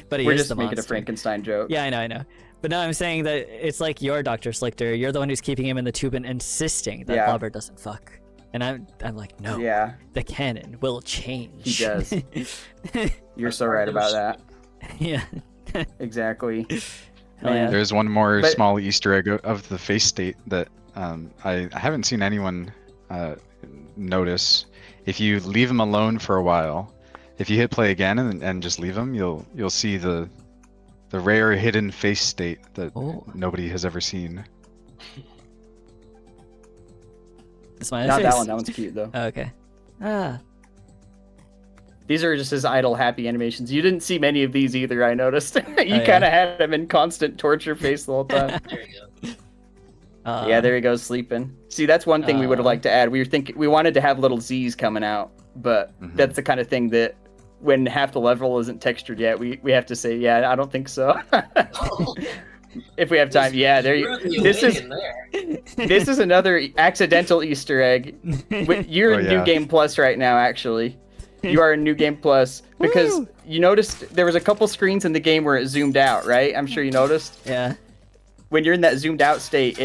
But he We're is just the making monster. a Frankenstein joke. Yeah, I know. But no, I'm saying that it's like you're Dr. Slichter. You're the one who's keeping him in the tube and insisting that Yeah. Blobbert doesn't fuck. And I'm like, no, Yeah, the canon will change. he does. You're so right about that. Yeah. Exactly. Hell yeah. There's one more But- small Easter egg of the face state that I haven't seen anyone notice if you leave him alone for a while. If you hit play again and just leave him, you'll see the rare hidden face state that nobody has ever seen. It's my Not face. that one. That one's cute though. Oh, okay. Ah. These are just his idle happy animations. You didn't see many of these either, I noticed. You yeah. kind of had him in constant torture face the whole time. There you go. Yeah, there he goes sleeping. See, that's one thing we would have liked to add. We wanted to have little Z's coming out, but that's the kind of thing that when half the level isn't textured yet, we have to say, yeah, I don't think so. If we have time, yeah. There you. This is another accidental Easter egg. You're in New Game Plus right now, actually. You are in New Game Plus because you noticed there was a couple screens in the game where it zoomed out, right? I'm sure you noticed. Yeah. When you're in that zoomed out state,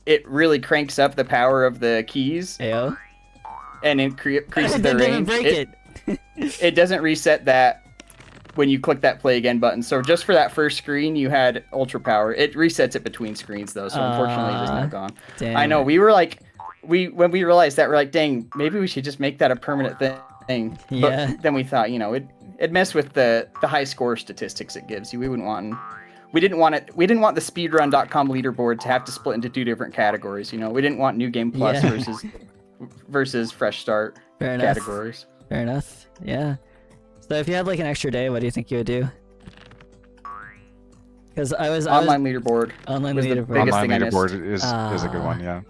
it really cranks up the power of the keys. Ayo. And increases the range. Break it doesn't reset that when you click that play again button. So just for that first screen, you had ultra power. It resets it between screens though, so unfortunately it is now gone. Damn. I know, we were like, when we realized that, we're like, dang, maybe we should just make that a permanent thing. Yeah. But then we thought, it'd mess with the high score statistics it gives you. We didn't want the speedrun.com leaderboard to have to split into 2 different categories. We didn't want New Game Plus versus Fresh Start categories. Fair enough. Yeah. So if you had like an extra day, what do you think you would do? Because online leaderboard. Online was the leaderboard. biggest Online thing I leaderboard missed. is a good one. Yeah.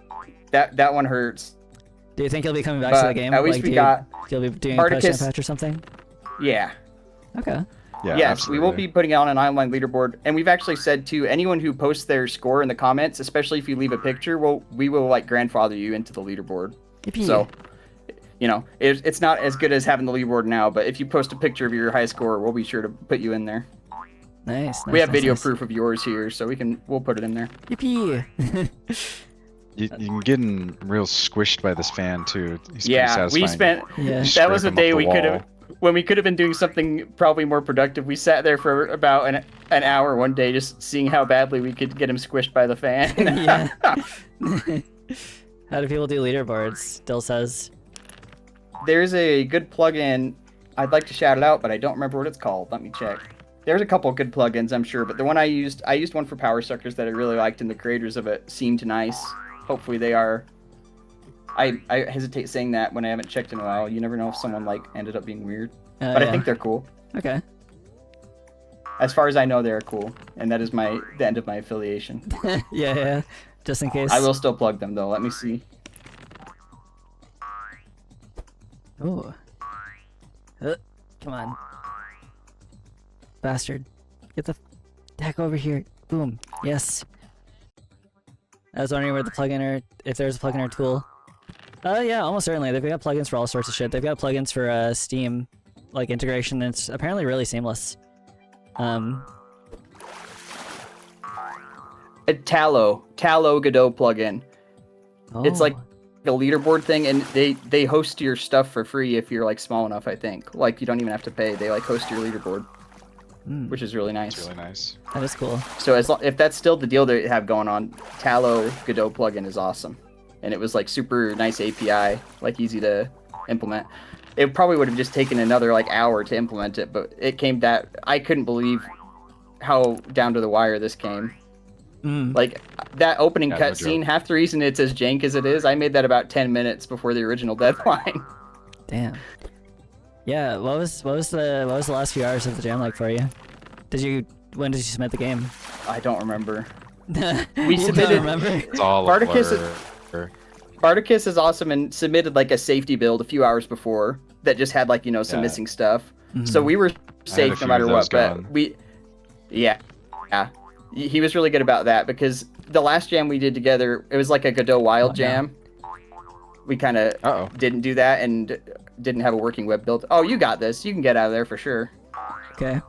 That one hurts. Do you think you'll be coming back to the game? At least you'll be doing a post patch or something? Yeah. Okay. Yeah, yes, absolutely. we will be putting out an online leaderboard, and we've actually said too, anyone who posts their score in the comments, especially if you leave a picture, we will like grandfather you into the leaderboard. Yippee. So, it's not as good as having the leaderboard now, but if you post a picture of your high score, we'll be sure to put you in there. Nice. We have video proof of yours here, so we'll put it in there. Yippee. You can get real squished by this fan too. He's we spent. Yeah. That was a day we could have. When we could have been doing something probably more productive, we sat there for about an hour one day just seeing how badly we could get him squished by the fan. Yeah. How do people do leaderboards? Dill says. There's a good plugin. I'd like to shout it out, but I don't remember what it's called. Let me check. There's a couple good plugins, I'm sure, but the one I used one for Power Suckers that I really liked, and the creators of it seemed nice. Hopefully they are. I hesitate saying that when I haven't checked in a while. You never know if someone ended up being weird. But I think they're cool. Okay. As far as I know, they're cool, and that is the end of my affiliation. yeah. Just in case. I will still plug them though. Let me see. Ooh. Come on. Bastard. Get the heck over here. Boom. Yes. I was wondering where the plugin or if there's a plugin or tool. Yeah, almost certainly. They've got plugins for all sorts of shit. They've got plugins for Steam, integration, and it's apparently really seamless. A Tallow Godot plugin. Oh. It's like a leaderboard thing, and they host your stuff for free if you're small enough. I think you don't even have to pay. They host your leaderboard, which is really nice. It's really nice. That is cool. So if that's still the deal they have going on, Tallow Godot plugin is awesome. And it was super nice API, easy to implement. It probably would have just taken another hour to implement it, but it came I couldn't believe how down to the wire this came. That opening cutscene, half the reason it's as jank as it is, I made that about 10 minutes before the original deadline. Damn. Yeah, what was the last few hours of the jam like for you? When did you submit the game? I don't remember. We submitted. Remember? It's all Bartticus is awesome and submitted a safety build a few hours before that just had some missing stuff. Mm-hmm. So we were safe no matter what. But he was really good about that because the last jam we did together, it was a Godot Wild jam. We kind of didn't do that and didn't have a working web build. Oh, you got this. You can get out of there for sure. Okay.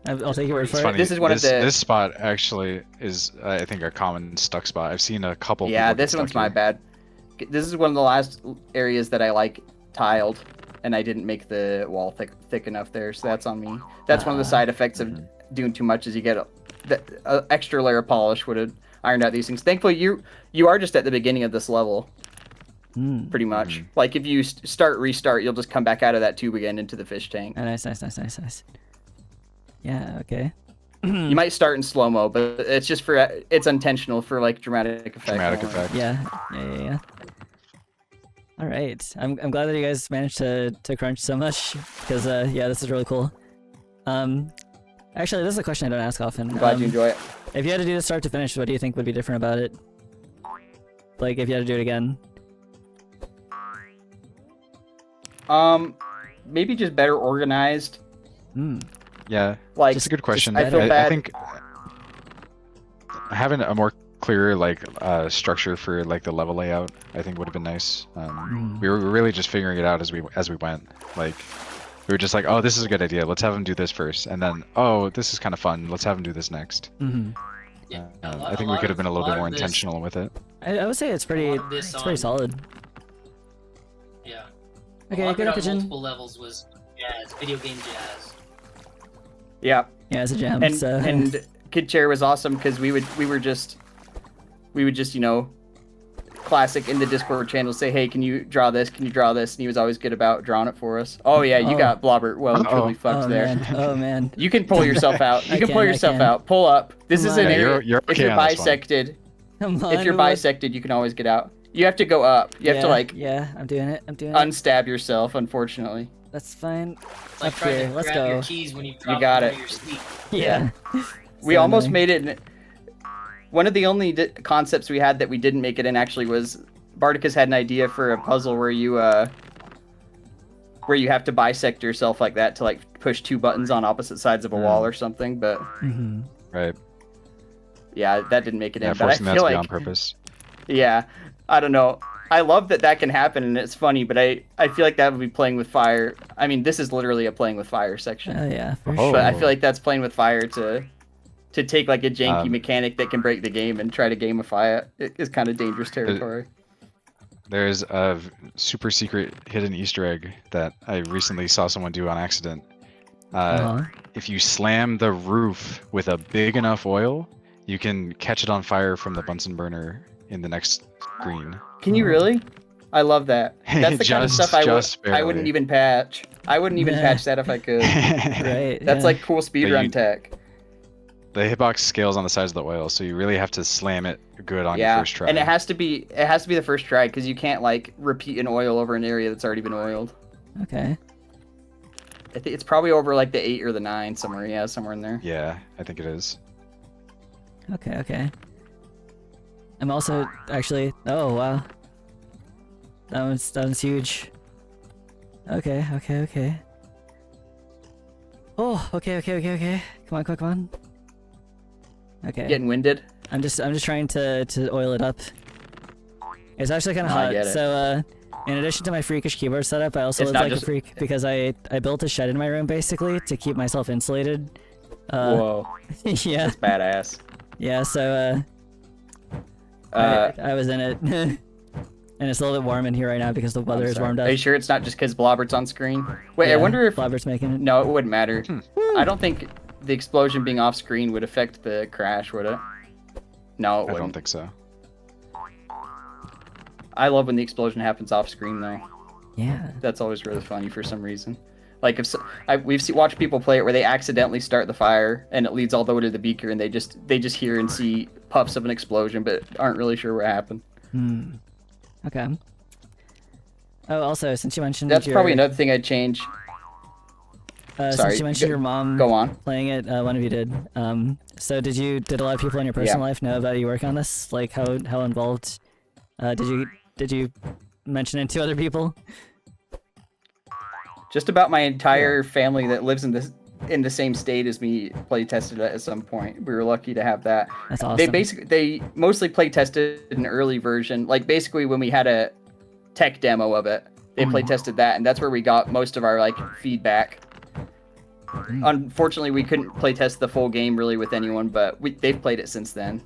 I'll take your word for it. Funny. This is one of the. This spot actually is, I think, a common stuck spot. I've seen a couple. Yeah, this one's my bad. This is one of the last areas that I tiled, and I didn't make the wall thick enough there, so that's on me. That's one of the side effects of doing too much. Is you get the extra layer of polish would ironed out these things. Thankfully, you are just at the beginning of this level, pretty much. Like if you restart, you'll just come back out of that tube again into the fish tank. Oh, nice. Yeah, okay. You might start in slow-mo, but it's just it's intentional for like dramatic effect. Yeah. All right. I'm glad that you guys managed to crunch so much because yeah, this is really cool. Actually, this is a question I don't ask often. I'm glad you enjoy it. If you had to do this start to finish, what do you think would be different about it? Like if you had to do it again. Maybe just better organized. Yeah, Like that's a good question. I feel bad. I think having a more clear like structure for like the level layout, I think would have been nice. We were really just figuring it out as we went. Like we were just like, oh, this is a good idea. Let's have him do this first, and then oh, this is kind of fun. Let's have him do this next. Yeah, I think we could have been a little bit more intentional with it. I would say it's pretty solid. Yeah. Okay, a lot good of it on up, multiple levels was jazz, video game jazz. Yeah. Yeah, it's a jam. And so. and KiDCHAIR was awesome because we would just classic in the Discord channel say, hey, can you draw this? Can you draw this? And he was always good about drawing it for us. Oh yeah, you got Blobbert well and truly fucked there. Man. Oh man. You can pull yourself out. You can pull yourself out. Pull up. This is an area. You're if you're bisected, if you're bisected, you can always get out. You have to go up. You have to like. Yeah, I'm doing it. Unstab yourself. Unfortunately. That's fine. It's like Up trying here. to Let's grab go. your keys when you drop got them it. out of your seat. Yeah. We almost made it. One of the only concepts we had that we didn't make it in actually was Bartticus had an idea for a puzzle where you have to bisect yourself like that to like push two buttons on opposite sides of a wall or something. But Right. yeah, that didn't make it Yeah, in. But I forcing that feel to be like on purpose. yeah, I don't know. I love that can happen and it's funny, but I feel like that would be playing with fire. I mean, this is literally a playing with fire section. Oh yeah, for Oh. sure. But I feel like that's playing with fire to take like a janky mechanic that can break the game and try to gamify it. It is kind of dangerous territory. There's a super secret hidden Easter egg that I recently saw someone do on accident. If you slam the roof with a big enough oil, you can catch it on fire from the Bunsen burner in the next screen. Can you really? I love that. That's the kind of stuff I wouldn't even patch. I wouldn't even patch that if I could. Right. That's like cool speedrun tech. The hitbox scales on the size of the oil, so you really have to slam it good on your first try. And it has to be the first try because you can't like repeat an oil over an area that's already been oiled. Okay. I think it's probably over like the 8 or the 9 somewhere. Yeah, somewhere in there. Yeah, I think it is. Okay. I'm also actually. Oh wow. That one's huge. Okay. Oh, okay. Come on. Okay. Getting winded. I'm just trying to oil it up. It's actually kind of hot. So in addition to my freakish keyboard setup, I also live like a freak because I built a shed in my room basically to keep myself insulated. Whoa. Yeah. That's badass. Yeah. So I was in it. And it's a little bit warm in here right now because the weather is warmed up. Are you sure it's not just because Blobbert's on screen? Wait, yeah, I wonder if Blobbert's making it. No, it wouldn't matter. I don't think the explosion being off screen would affect the crash, would it? No, it wouldn't. I don't think so. I love when the explosion happens off screen though. Yeah. That's always really funny for some reason. Like if we've watched people play it where they accidentally start the fire and it leads all the way to the beaker and they just hear and see puffs of an explosion but aren't really sure what happened. Okay. Oh, also, since you mentioned that's probably another thing I'd change. Sorry, since you mentioned your mom go on. playing it, one of you did. So did a lot of people in your personal life know about you working on this? Like how involved? Did you mention it to other people? Just about my entire family that lives in the same state as me play tested it at some point. We were lucky to have that. That's awesome. They mostly play tested an early version. Like basically when we had a tech demo of it, they play tested that, and that's where we got most of our like feedback. Unfortunately, we couldn't play test the full game really with anyone, but they've played it since then.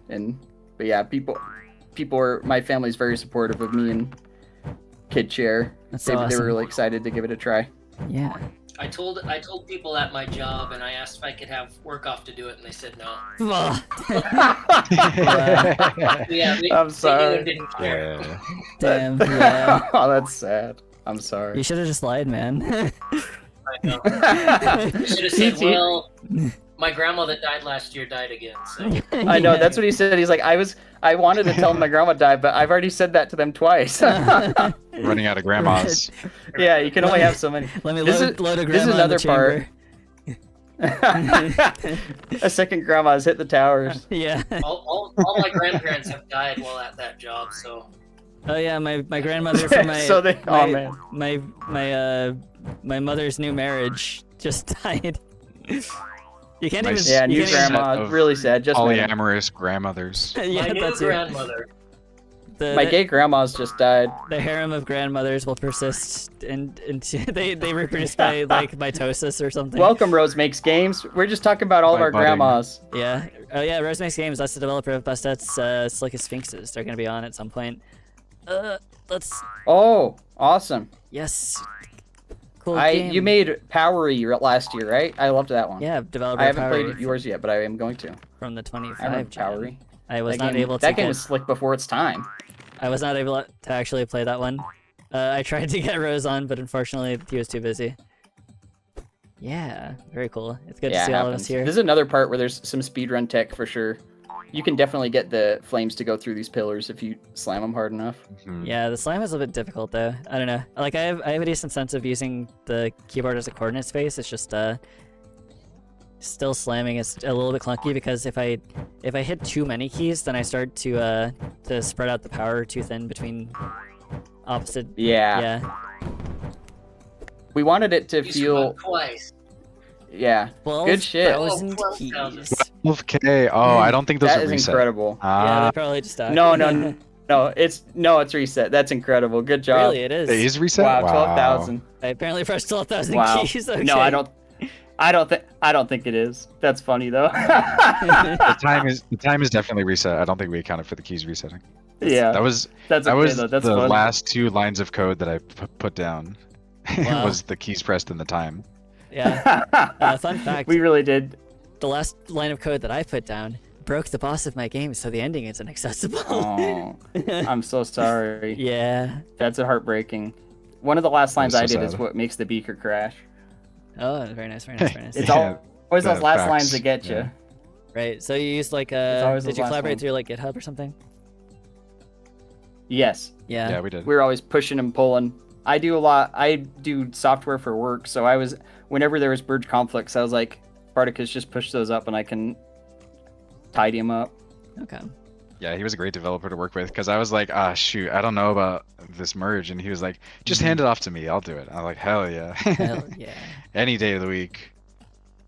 But yeah, my family's very supportive of me and KiDCHAIR. That's They awesome. were really excited to give it a try. Yeah. I told people at my job, and I asked if I could have work off to do it, and they said no. Ugh. Yeah, I'm they sorry. didn't care. Yeah. Damn. Yeah. Oh, that's sad. I'm sorry. You should have just lied, man. I know. I should have said, PT. well, my grandma that died last year died again. So I know, that's what he said. He's like, I wanted to tell him my grandma died, but I've already said that to them twice. Running out of grandmas. Yeah, you can only have so many. Let me This load a is grandma another in the chamber. A second grandma's hit the towers. Yeah. all my grandparents have died while at that job. So Oh yeah, my grandmother from my So they- my, oh, man. my mother's new marriage just died. You can't My even. Yeah, you new can't even- grandma, of really sad. Just met him. Polyamorous grandmothers. Yeah, my new that's it. grandmother. My gay grandma's just died. The harem of grandmothers will persist into they reproduce by like mitosis or something. Welcome, Rose Makes Games. We're just talking about all of My our budding. grandmas. Yeah. Oh yeah, Rose Makes Games. That's the developer of Bastette's Slick as Sphinxes. They're gonna be on at some point. Let's. Oh, awesome. Yes. Cool game. You made Powery last year, right? I loved that one. Yeah, developer. I haven't Power played yours yet, but I am going to. from the I remember 25 gen. Powery. I was That not game, able to. that game get- was slick before its time. I was not able to actually play that one. I tried to get Rose on, but unfortunately he was too busy. Yeah, very cool. It's good Yeah, to it see all of happens. us here. This is another part where there's some speedrun tech for sure. You can definitely get the flames to go through these pillars if you slam them hard enough. Mhm. Yeah, the slam is a bit difficult though. I don't know. Like I have a decent sense of using the keyboard as a coordinate space. It's just still slamming is a little bit clunky because if I hit too many keys, then I start to spread out the power too thin between opposite. Yeah. Yeah. We wanted it to You feel. screwed twice. Yeah. Well, Good shit. 1,000 Oh, keys. 12,000. 12K. Oh, I don't think those That are is reset. incredible. Yeah, Ah, they probably just died. No, it's reset. That's incredible. Good job. Really, it is. it is reset. Wow, 12,000. I apparently pressed 12,000 Wow. keys. Okay. No, I don't think it is. That's funny though. The time is definitely reset. I don't think we accounted for the keys resetting. Yeah. That was That's that okay, was though. That's the funny. last 2 lines of code that I put down. Wow. Was the keys pressed in the time. Yeah. Fun fact. We really did. The last line of code that I put down broke the boss of my game, so the ending is inaccessible. Oh, I'm so sorry. Yeah. That's a heartbreaking. One of the last lines so I did is sad. what makes the beaker crash. Oh, very nice, very nice, very nice. It's Yeah, always those the last facts, lines that get you. yeah. Right. So you used like always did those you last collaborate ones. through like GitHub or something? Yes, Yeah. Yeah, we did. we were always pushing and pulling. I do software for work, so whenever there was merge conflicts, I was like, Bartticus, just push those up and I can tidy them up. Okay. Yeah, he was a great developer to work with because I was like, shoot, I don't know about this merge, and he was like, just hand it off to me, I'll do it. I'm like, hell yeah. Hell yeah. Any day of the week.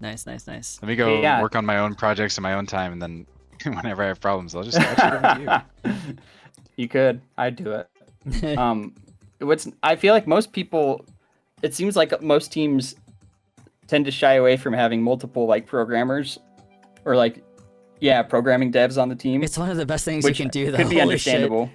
Nice, nice, nice. Let me go Yeah. work on my own projects in my own time, and then whenever I have problems, I'll just catch it over to you. You could. I'd do it. I feel like most people, it seems like most teams tend to shy away from having multiple like programmers or like programming devs on the team, It's one of the best things which you can do though. could be Holy shit. understandable.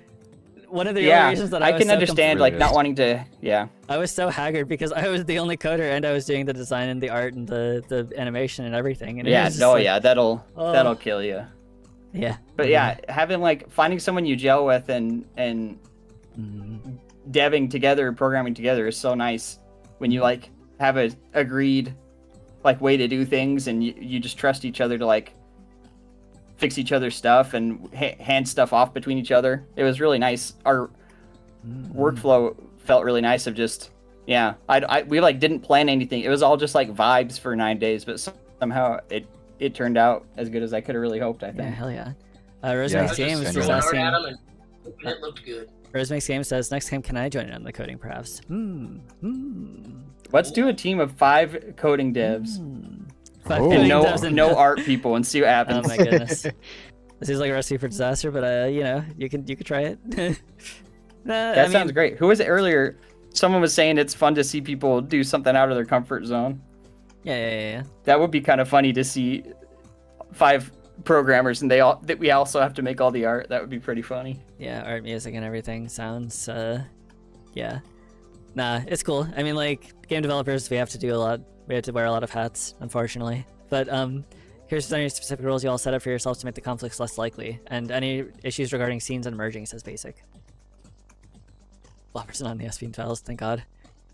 One of the Yeah, only reasons that I was can so understand like not Really wanting to. Yeah, I was so haggard because I was the only coder and I was doing the design and the art and the animation and everything. And it yeah, was just no, like, yeah, that'll Oh. kill you. Yeah. But yeah, having like finding someone you gel with and Mhm. deving together, programming together is so nice when you like have a agreed like way to do things and you just trust each other to like fix each other's stuff and hand stuff off between each other. It was really nice. Our workflow felt really nice of just we like didn't plan anything. It was all just like vibes for 9 days, but somehow it turned out as good as I could have really hoped, I Yeah, think. hell yeah. Rose Yeah, Makes it's Games just is genuine. asking. At 'em and it looked good. Rose Makes Games says, next time can I join in on the coding perhaps? Let's do a team of 5 coding devs Five Oh. coding and devs no art people and see what Oh happens. my goodness. This is like a recipe for disaster, but you could try it. That sounds great. Who was it earlier? Someone was saying it's fun to see people do something out of their comfort zone. Yeah. That would be kind of funny to see 5 programmers and we also have to make all the art. That would be pretty funny. Yeah, art, music, and everything sounds, yeah. Nah, it's cool. I mean, like, game developers, we have to wear a lot of hats, unfortunately. But here's any specific rules you all set up for yourselves to make the conflicts less likely, and any issues regarding scenes and merging, says basic. Blobber's not on the SPN files, thank God.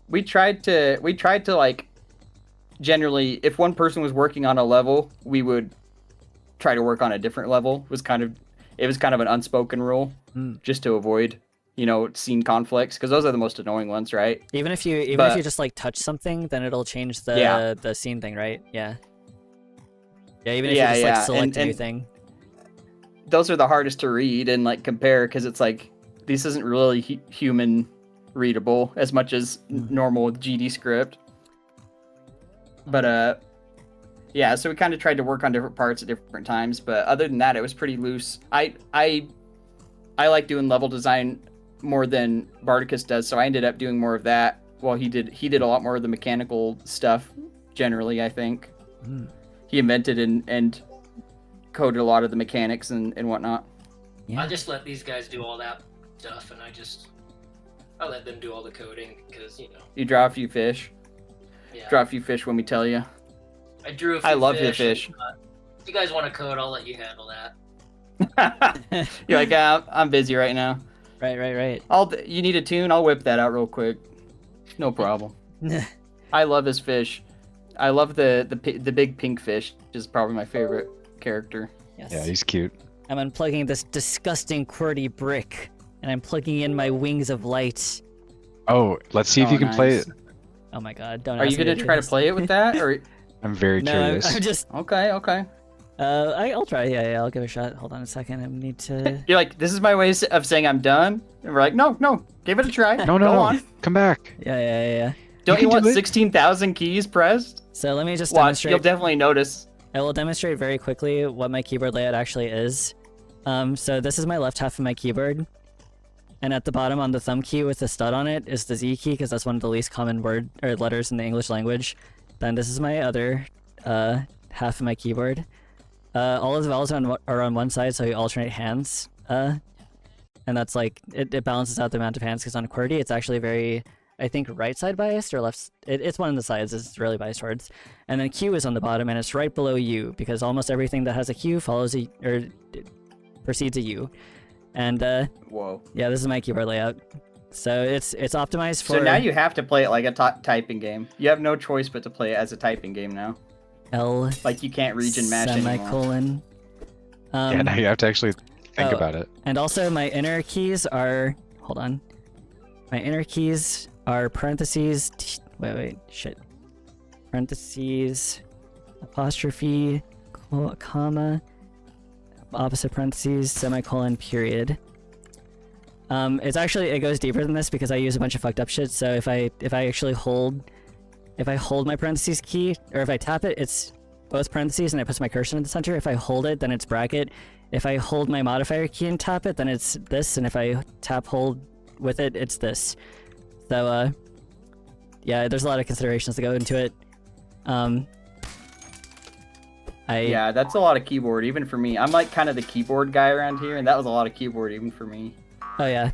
We tried to like, generally, if one person was working on a level, we would try to work on a different level. It was kind of an unspoken rule, just to avoid, scene conflicts, because those are the most annoying ones, right? Even if you just like touch something, then it'll change the scene thing, right? Yeah. Yeah, even if you just like select a new thing. Those are the hardest to read and like compare, because it's like this isn't really human readable as much as normal GD script. But yeah, so we kind of tried to work on different parts at different times, but other than that, it was pretty loose. I like doing level design more than Bartticus does, so I ended up doing more of that, while he did a lot more of the mechanical stuff generally, I think. He invented and coded a lot of the mechanics and whatnot. Yeah. I just let these guys do all that stuff, and I let them do all the coding, because, You draw a few fish. Yeah. Draw a few fish when we tell you. I drew a few I love fish. the fish. If you guys want to code, I'll let you handle that. You're like, I'm busy right now. Right. You need a tune? I'll whip that out real quick. No problem. I love this fish. I love the big pink fish. Is probably my favorite character. Yes. Yeah, he's cute. I'm unplugging this disgusting QWERTY brick, and I'm plugging in my wings of light. Oh, let's see if you can play it. Oh my God! Don't. Are you gonna try to play it with that, or? I'm very curious. I'm just. Okay. I'll try. Yeah, I'll give it a shot. Hold on a second. I need to. You're like, this is my way of saying I'm done, and we're like, no, give it a try. No, Go on. Come back. Yeah. Don't you want do it. 16,000 keys pressed? So let me just Watch, demonstrate. you'll definitely notice. I will demonstrate very quickly what my keyboard layout actually is. So this is my left half of my keyboard, and at the bottom on the thumb key with the stud on it is the Z key, because that's one of the least common letters in the English language. Then this is my other half of my keyboard. All of the vowels are on one side, so you alternate hands. And that's like it balances out the amount of hands, because on QWERTY it's actually very, I think, right side biased or left. It's one of the sides it's really biased towards. And then Q is on the bottom, and it's right below U, because almost everything that has a Q follows precedes a U. And Whoa. yeah, this is my keyboard layout. So it's optimized for. So now you have to play it like a typing game. You have no choice but to play it as a typing game now. L. Like you can't region match anymore. Semicolon. Yeah, now you have to actually think about it. And also my inner keys are. Hold on. My inner keys are parentheses. Shit. Parentheses, apostrophe, comma, opposite parentheses, semicolon, period. It goes deeper than this, because I use a bunch of fucked up shit. So if I actually hold my parentheses key, or if I tap it, it's both parentheses and I put my cursor in the center. If I hold it, then it's bracket. If I hold my modifier key and tap it, then it's this. And if I hold with it, it's this. So yeah, there's a lot of considerations that go into it. Yeah, that's a lot of keyboard, even for me. I'm like kind of the keyboard guy around here, and that was a lot of keyboard even for me. Oh yeah.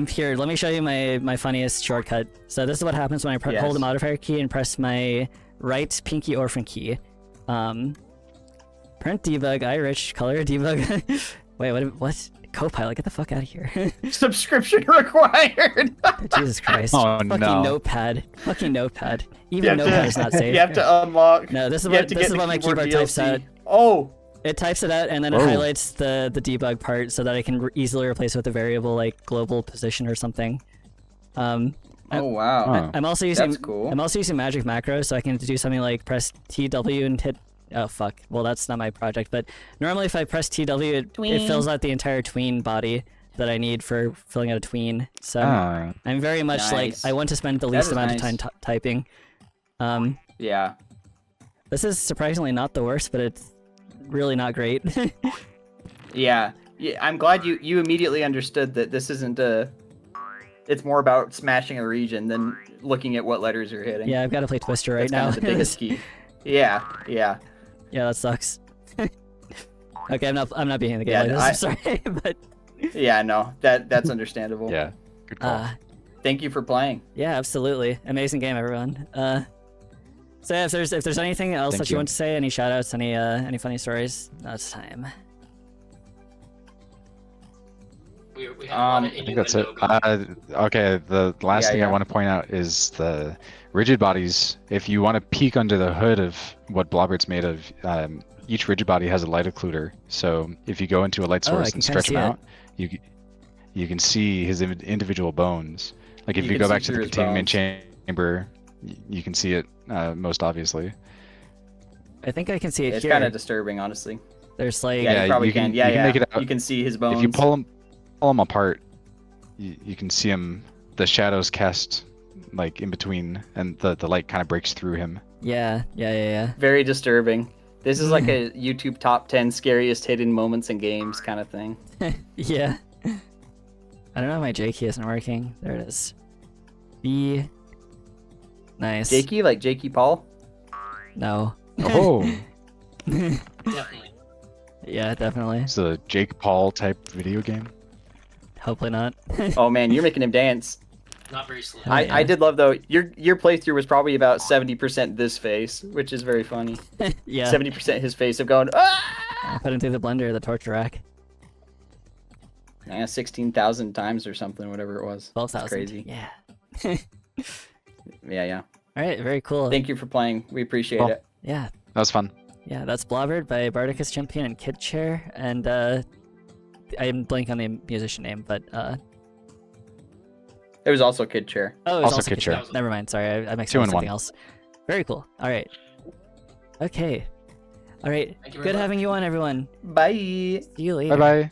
Here, let me show you my funniest shortcut. So this is what happens when I hold the modifier key and press my right pinky orphan key. Print debug, Irish, color debug. Wait, what? Copilot, get the fuck out of here. Subscription required. Jesus Christ. Oh, fucking no. Notepad. Fucking Notepad. Even Notepad is not safe. You have to unlock. No, this is what my keyboard types out. Oh. It types it out, and then it highlights the debug part so that I can easily replace it with a variable like global position or something. Oh wow. I'm also using That's cool. I'm also using Magic Macro, so I can do something like press TW and hit. Oh fuck. Well, that's not my project, but normally if I press TW, it fills out the entire tween body that I need for filling out a tween. So I'm very much like I want to spend the least amount of time typing. Yeah. This is surprisingly not the worst, but it's really not great. Yeah. I'm glad you immediately understood that this isn't it's more about smashing a region than looking at what letters you're hitting. Yeah, I've got to play Twister right now. That's kind of the biggest key. Yeah. Yeah, that sucks. Okay, I'm not being in the game like this. I'm sorry, but yeah, no, that's understandable. Yeah, good call. Thank you for playing. Yeah, absolutely. Amazing game, everyone. So yeah, if there's anything else Thank that you you. want to say, any shout outs, any funny stories, now it's time. We have a lot of I think that's it. innuendo going. Okay, the last Yeah, thing yeah. I want to point out is the rigid bodies. If you want to peek under the hood of what Blobbert's made of, each rigid body has a light occluder. So if you go into a light Oh, I source can and kinda stretch him see it. out, you can see his individual bones. Like if You you can go back see to the through his containment bones. chamber, you can see it most obviously. I think I can see it It's here. kind of disturbing, honestly. There's like Yeah, you probably you can- can. Yeah, you can yeah. make it out. You can see his bones. If you pull them apart, you can see him. The shadows cast like in between, and the light kind of breaks through him. yeah. Very disturbing. This is like a YouTube top 10 scariest hidden moments in games kind of thing. Yeah. I don't know, my J key isn't working. There it is. B. Nice. Jakey, like Jakey Paul? No. Oh, Definitely. Yeah, definitely. it's a Jake Paul type video game. Hopefully not. Oh man, you're making him dance. Not very slow. Oh, I yeah. did love though. Your playthrough was probably about 70% this face, which is very funny. Yeah. 70% his face of going, ah! I put him through the blender, the torture rack. Yeah, 16,000 times or something, whatever it was. 12,000. It's crazy. Yeah. Yeah. Alright, very cool. Thank you for playing. We appreciate Cool. it. Yeah. That was fun. Yeah, that's Blobbert by Bartticus, Chimp Peen, and KiDCHAIR. And I'm blanking on the musician name, but It was also KiDCHAIR. oh, it was Also also KiDCHAIR. KiDCHAIR. Never mind. Sorry, I mixed Two up in something one. else. Very cool. All right. Okay. All right. Thank you very Good much. having you on, everyone. Bye. See you later. Bye bye.